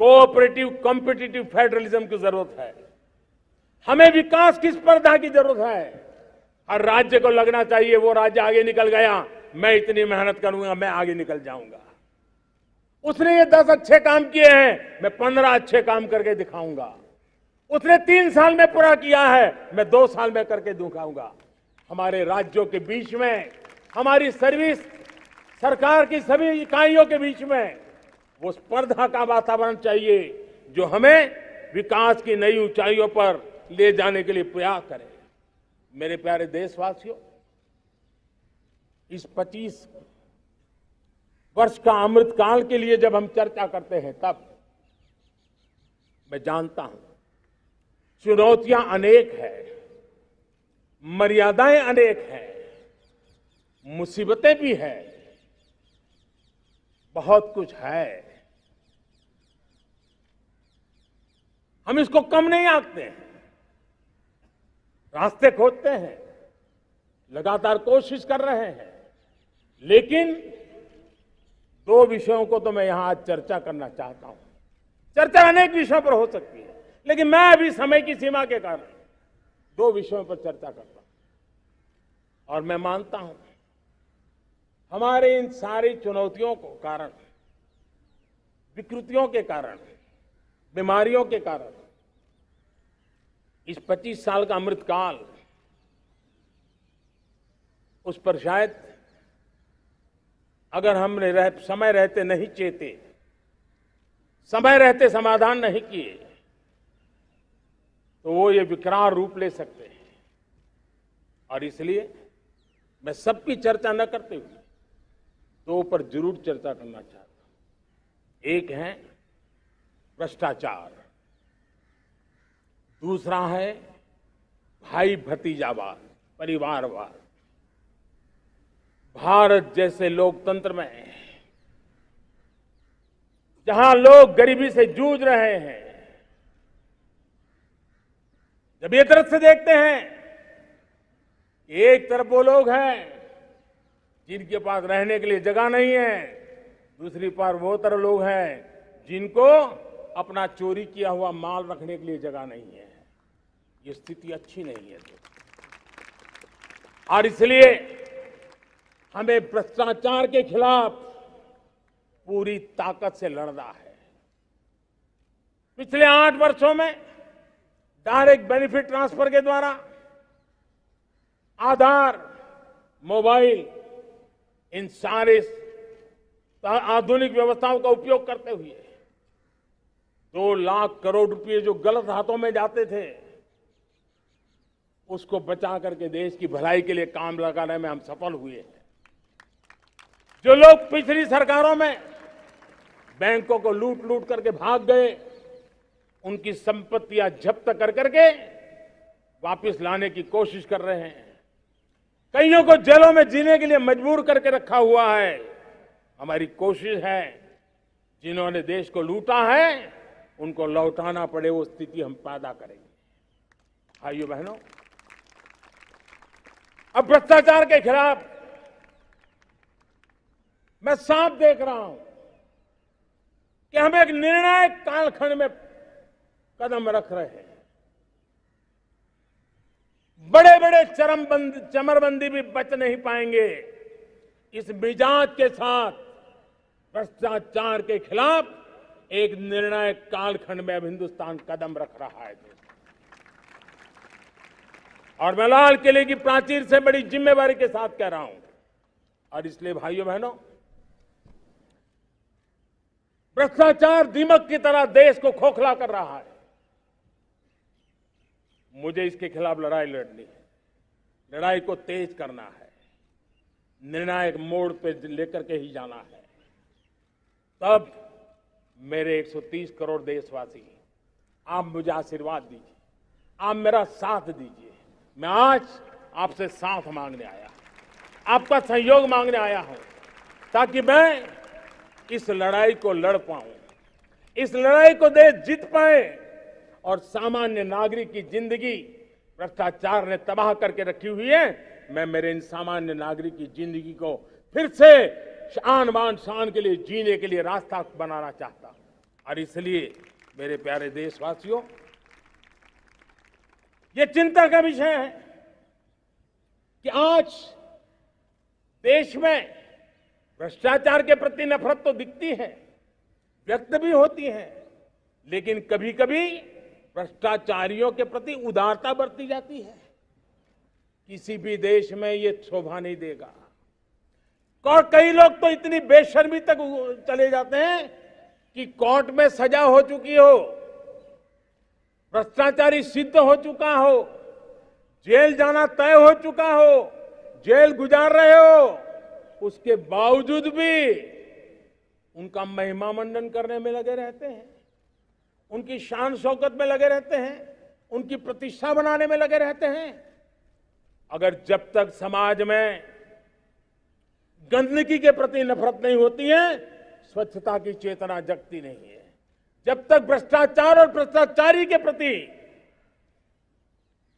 कोऑपरेटिव कॉम्पिटिटिव फेडरलिज्म की जरूरत है। हमें विकास की स्पर्धा की जरूरत है। हर राज्य को लगना चाहिए वो राज्य आगे निकल गया, मैं इतनी मेहनत करूंगा, मैं आगे निकल जाऊंगा। उसने ये 10 अच्छे काम किए हैं, मैं 15 अच्छे काम करके दिखाऊंगा। उसने 3 साल में पूरा किया है, मैं 2 साल में करके दिखाऊंगा। हमारे राज्यों के बीच में, हमारी सर्विस सरकार की सभी इकाइयों के बीच में वो स्पर्धा का वातावरण चाहिए जो हमें विकास की नई ऊंचाइयों पर ले जाने के लिए प्रयास करे। मेरे प्यारे देशवासियों, इस 25 वर्ष का अमृतकाल के लिए जब हम चर्चा करते हैं तब मैं जानता हूं चुनौतियां अनेक हैं, मर्यादाएं अनेक हैं, मुसीबतें भी हैं, बहुत कुछ है। हम इसको कम नहीं आंकते हैं, रास्ते खोजते हैं, लगातार कोशिश कर रहे हैं। लेकिन 2 विषयों को तो मैं यहां आज चर्चा करना चाहता हूं। चर्चा अनेक विषयों पर हो सकती है, लेकिन मैं अभी समय की सीमा के कारण 2 विषयों पर चर्चा करता हूं। और मैं मानता हूं हमारे इन सारी चुनौतियों को कारण, विकृतियों के कारण, बीमारियों के कारण इस 25 साल का अमृतकाल उस पर शायद अगर हमने समय रहते नहीं चेते, समय रहते समाधान नहीं किए तो वो ये विकराल रूप ले सकते हैं। और इसलिए मैं सबकी चर्चा न करते हुए 2 पर जरूर चर्चा करना चाहता हूं। एक है भ्रष्टाचार, दूसरा है भाई भतीजावाद, परिवारवाद। भारत जैसे लोकतंत्र में जहां लोग गरीबी से जूझ रहे हैं, जब ये तरफ से देखते हैं, एक तरफ वो लोग हैं जिनके पास रहने के लिए जगह नहीं है, दूसरी तरफ वो तरफ लोग हैं जिनको अपना चोरी किया हुआ माल रखने के लिए जगह नहीं है। ये स्थिति अच्छी नहीं है। और इसलिए हमें भ्रष्टाचार के खिलाफ पूरी ताकत से लड़ना है। पिछले 8 वर्षों में डायरेक्ट बेनिफिट ट्रांसफर के द्वारा, आधार, मोबाइल, इन सारे आधुनिक व्यवस्थाओं का उपयोग करते हुए 2 लाख करोड़ रुपए जो गलत हाथों में जाते थे उसको बचा करके देश की भलाई के लिए काम लगाने में हम सफल हुए हैं। जो लोग पिछली सरकारों में बैंकों को लूट लूट करके भाग गए, उनकी संपत्तियां जब्त कर करके वापस लाने की कोशिश कर रहे हैं। कईयों को जेलों में जीने के लिए मजबूर करके रखा हुआ है। हमारी कोशिश है जिन्होंने देश को लूटा है उनको लौटाना पड़े, वो स्थिति हम पैदा करेंगे। भाइयों बहनों, अब भ्रष्टाचार के खिलाफ मैं साफ देख रहा हूं कि हम एक निर्णायक कालखंड में कदम रख रहे हैं। बड़े बड़े चमरबंदी भी बच नहीं पाएंगे। इस मिजाज के साथ भ्रष्टाचार के खिलाफ एक निर्णायक कालखंड में अब हिंदुस्तान कदम रख रहा है। और मैं लाल किले की प्राचीर से बड़ी जिम्मेवारी के साथ कह रहा हूं। और इसलिए भाइयों बहनों, भ्रष्टाचार दीमक की तरह देश को खोखला कर रहा है। मुझे इसके खिलाफ लड़ाई लड़नी है, लड़ाई को तेज करना है, निर्णायक मोड़ पे लेकर के ही जाना है। तब मेरे 130 करोड़ देशवासी आप मुझे आशीर्वाद दीजिए, आप मेरा साथ दीजिए। मैं आज आपसे साथ मांगने आया, आपका सहयोग मांगने आया हूं, ताकि मैं इस लड़ाई को लड़ पाऊं, इस लड़ाई को देश जीत पाए और सामान्य नागरिक की जिंदगी भ्रष्टाचार ने तबाह करके रखी हुई है। मैं मेरे इन सामान्य नागरिक की जिंदगी को फिर से शान बान शान के लिए जीने के लिए रास्ता बनाना चाहता हूं। और इसलिए मेरे प्यारे देशवासियों, ये चिंता का विषय है कि आज देश में भ्रष्टाचार के प्रति नफरत तो दिखती है, व्यक्त भी होती है, लेकिन कभी कभी भ्रष्टाचारियों के प्रति उदारता बरती जाती है। किसी भी देश में ये शोभा नहीं देगा। और कई लोग तो इतनी बेशर्मी तक चले जाते हैं कि कोर्ट में सजा हो चुकी हो, भ्रष्टाचारी सिद्ध हो चुका हो, जेल जाना तय हो चुका हो, जेल गुजार रहे हो, उसके बावजूद भी उनका महिमा मंडन करने में लगे रहते हैं, उनकी शान शौकत में लगे रहते हैं, उनकी प्रतिष्ठा बनाने में लगे रहते हैं। अगर जब तक समाज में गंदगी के प्रति नफरत नहीं होती है, स्वच्छता की चेतना जगती नहीं है। जब तक भ्रष्टाचार और भ्रष्टाचारी के प्रति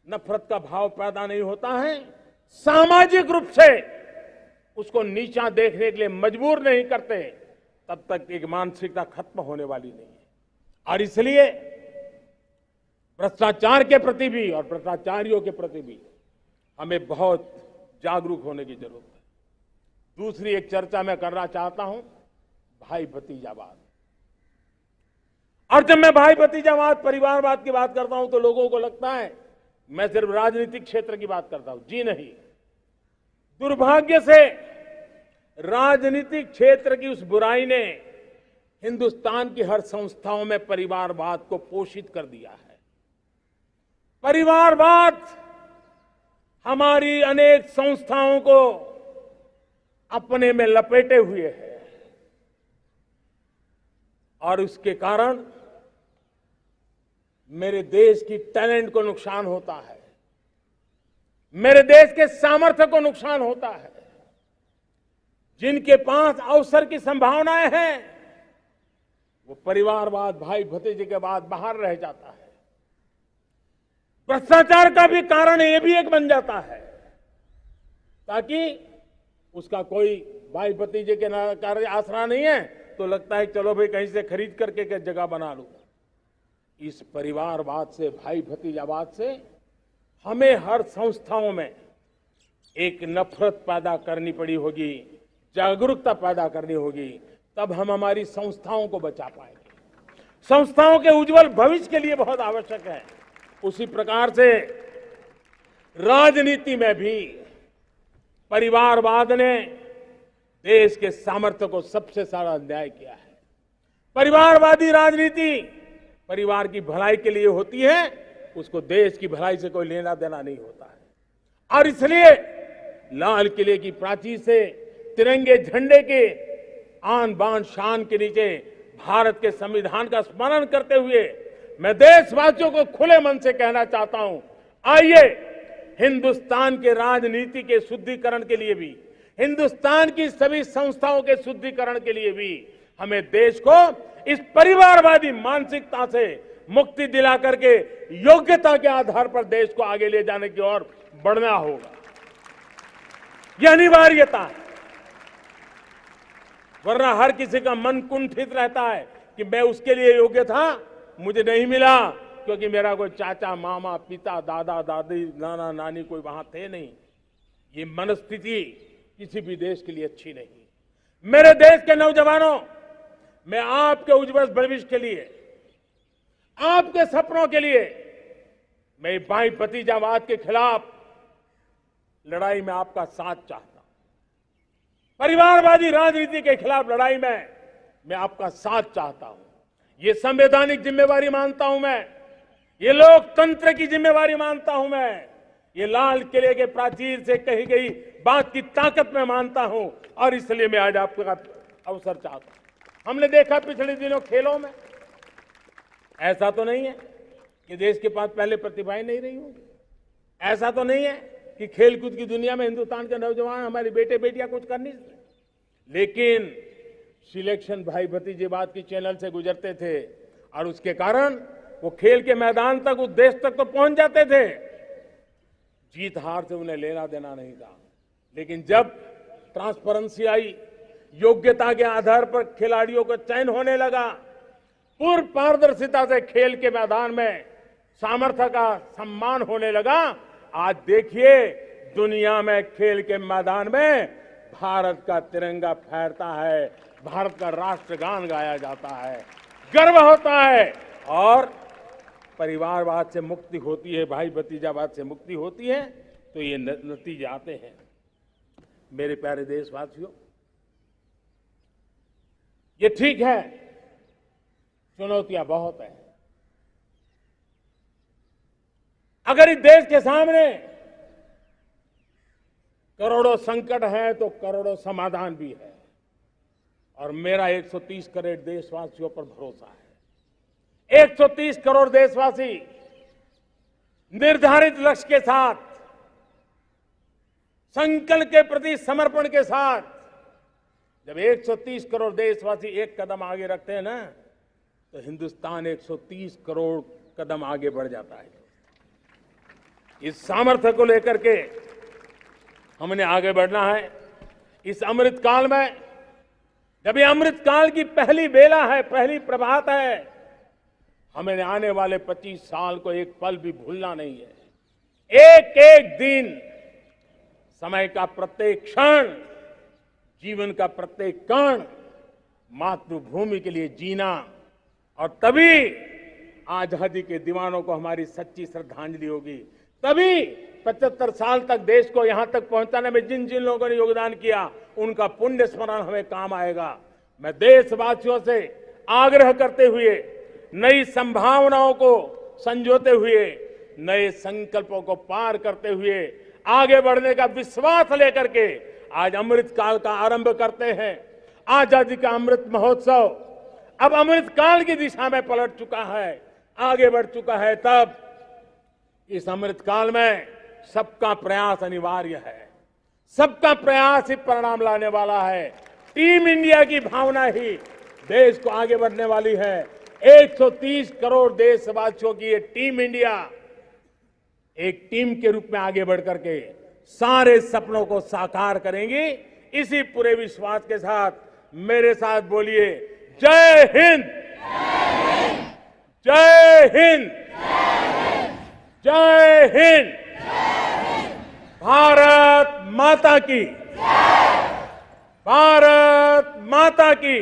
नफरत का भाव पैदा नहीं होता है, सामाजिक रूप से उसको नीचा देखने के लिए मजबूर नहीं करते, तब तक एक मानसिकता खत्म होने वाली नहीं है। और इसलिए भ्रष्टाचार के प्रति भी और भ्रष्टाचारियों के प्रति भी हमें बहुत जागरूक होने की जरूरत है। दूसरी एक चर्चा मैं करना चाहता हूं, भाई भतीजावाद। और जब मैं भाई भतीजावाद, परिवारवाद की बात करता हूं तो लोगों को लगता है मैं सिर्फ राजनीतिक क्षेत्र की बात करता हूं। जी नहीं, दुर्भाग्य से राजनीतिक क्षेत्र की उस बुराई ने हिंदुस्तान की हर संस्थाओं में परिवारवाद को पोषित कर दिया है। परिवारवाद हमारी अनेक संस्थाओं को अपने में लपेटे हुए है और उसके कारण मेरे देश की टैलेंट को नुकसान होता है, मेरे देश के सामर्थ्य को नुकसान होता है। जिनके पास अवसर की संभावनाएं हैं, वो परिवारवाद, भाई भतीजे के बाद बाहर रह जाता है। भ्रष्टाचार का भी कारण ये भी एक बन जाता है, ताकि उसका कोई भाई भतीजे के कार्य आसरा नहीं है तो लगता है चलो भाई कहीं से खरीद करके के जगह बना लूं। इस परिवारवाद से, भाई भतीजावाद से हमें हर संस्थाओं में एक नफरत पैदा करनी पड़ी होगी, जागरूकता पैदा करनी होगी, तब हम हमारी संस्थाओं को बचा पाएंगे। संस्थाओं के उज्जवल भविष्य के लिए बहुत आवश्यक है। उसी प्रकार से राजनीति में भी परिवारवाद ने देश के सामर्थ्य को सबसे सारा अन्याय किया है। परिवारवादी राजनीति परिवार की भलाई के लिए होती है, उसको देश की भलाई से कोई लेना देना नहीं होता है। और इसलिए लाल किले की प्राचीर से तिरंगे झंडे के आन बान शान के नीचे भारत के संविधान का स्मरण करते हुए मैं देशवासियों को खुले मन से कहना चाहता हूं, आइए हिंदुस्तान के राजनीति के शुद्धिकरण के लिए भी, हिंदुस्तान की सभी संस्थाओं के शुद्धिकरण के लिए भी हमें देश को इस परिवारवादी मानसिकता से मुक्ति दिला करके योग्यता के आधार पर देश को आगे ले जाने की ओर बढ़ना होगा। यह अनिवार्यता है, वरना हर किसी का मन कुंठित रहता है कि मैं उसके लिए योग्य था, मुझे नहीं मिला क्योंकि मेरा कोई चाचा, मामा, पिता, दादा, दादी, नाना, नानी कोई वहां थे नहीं। ये मनस्थिति किसी भी देश के लिए अच्छी नहीं। मेरे देश के नौजवानों, मैं आपके उज्जवल भविष्य के लिए, आपके सपनों के लिए, मैं भाई भतीजावाद के खिलाफ लड़ाई में आपका साथ चाहता हूं। परिवारवादी राजनीति के खिलाफ लड़ाई में मैं आपका साथ चाहता हूं। ये संवैधानिक जिम्मेवारी मानता हूं मैं, ये लोकतंत्र की जिम्मेवारी मानता हूं मैं, ये लाल किले के प्राचीर से कही गई बात की ताकत में मानता हूं। और इसलिए मैं आज आपका अवसर चाहता हूं। हमने देखा पिछले दिनों खेलों में, ऐसा तो नहीं है कि देश के पास पहले प्रतिभाएं नहीं रही होंगी? ऐसा तो नहीं है कि खेलकूद की दुनिया में हिंदुस्तान के नौजवान, हमारे बेटे बेटियां कुछ कर नहीं सकते। लेकिन सिलेक्शन भाई भतीजेबाद की चैनल से गुजरते थे और उसके कारण वो खेल के मैदान तक, उस देश तक तो पहुंच जाते थे। जीत हार से उन्हें लेना देना नहीं था। लेकिन जब ट्रांसपेरेंसी आई, योग्यता के आधार पर खिलाड़ियों का चयन होने लगा, पूर्ण पारदर्शिता से खेल के मैदान में सामर्थ्य का सम्मान होने लगा, आज देखिए दुनिया में खेल के मैदान में भारत का तिरंगा फहरता है, भारत का राष्ट्रगान गाया जाता है, गर्व होता है और परिवारवाद से मुक्ति होती है, भाई भतीजावाद से मुक्ति होती है, तो ये नतीजे आते हैं। मेरे प्यारे देशवासियों, ये ठीक है, चुनौतियां बहुत हैं। अगर इस देश के सामने करोड़ों संकट हैं तो करोड़ों समाधान भी है, और मेरा 130 करोड़ देशवासियों पर भरोसा है। 130 करोड़ देशवासी निर्धारित लक्ष्य के साथ, संकल्प के प्रति समर्पण के साथ, जब 130 करोड़ देशवासी एक कदम आगे रखते हैं ना, तो हिंदुस्तान 130 करोड़ कदम आगे बढ़ जाता है। इस सामर्थ्य को लेकर के हमने आगे बढ़ना है। इस अमृत काल में, जब ये अमृत काल की पहली बेला है, पहली प्रभात है, हमें आने वाले 25 साल को एक पल भी भूलना नहीं है। एक एक दिन, समय का प्रत्येक क्षण, जीवन का प्रत्येक कण मातृभूमि के लिए जीना, और तभी आजादी के दीवानों को हमारी सच्ची श्रद्धांजलि होगी। तभी 75 साल तक देश को यहां तक पहुंचाने में जिन जिन लोगों ने योगदान किया, उनका पुण्य स्मरण हमें काम आएगा। मैं देशवासियों से आग्रह करते हुए, नई संभावनाओं को संजोते हुए, नए संकल्पों को पार करते हुए, आगे बढ़ने का विश्वास लेकर के आज अमृत काल का आरंभ करते हैं। आजादी का अमृत महोत्सव अब अमृत काल की दिशा में पलट चुका है, आगे बढ़ चुका है। तब इस अमृत काल में सबका प्रयास अनिवार्य है, सबका प्रयास ही परिणाम लाने वाला है। टीम इंडिया की भावना ही देश को आगे बढ़ने वाली है। 130 करोड़ देशवासियों की ये टीम इंडिया एक टीम के रूप में आगे बढ़ करके सारे सपनों को साकार करेंगी। इसी पूरे विश्वास के साथ मेरे साथ बोलिए, जय हिंद, जय हिंद, जय हिंद, भारत माता की, भारत माता की,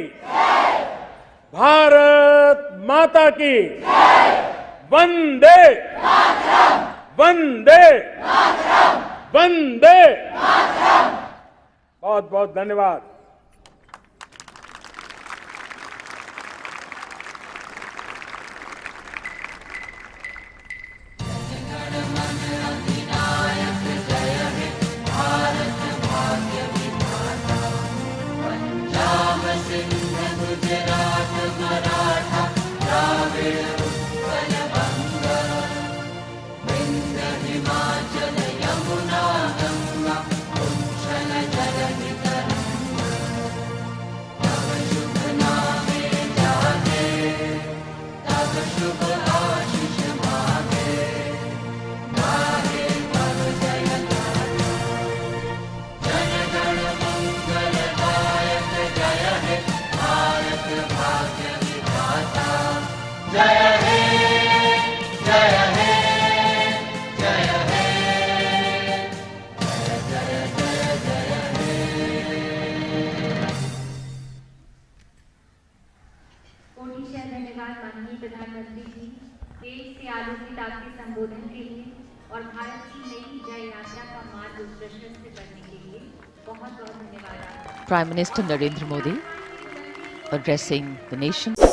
भारत माता की, वंदे वंदे वंदे। बहुत बहुत धन्यवाद। प्रधानमंत्री जी देश से आलोकित आपके संबोधन के लिए और भारत की नई जय यात्रा का मार्ग प्रशस्त करने के लिए बहुत बहुत धन्यवाद। Prime Minister Narendra Modi addressing the nation.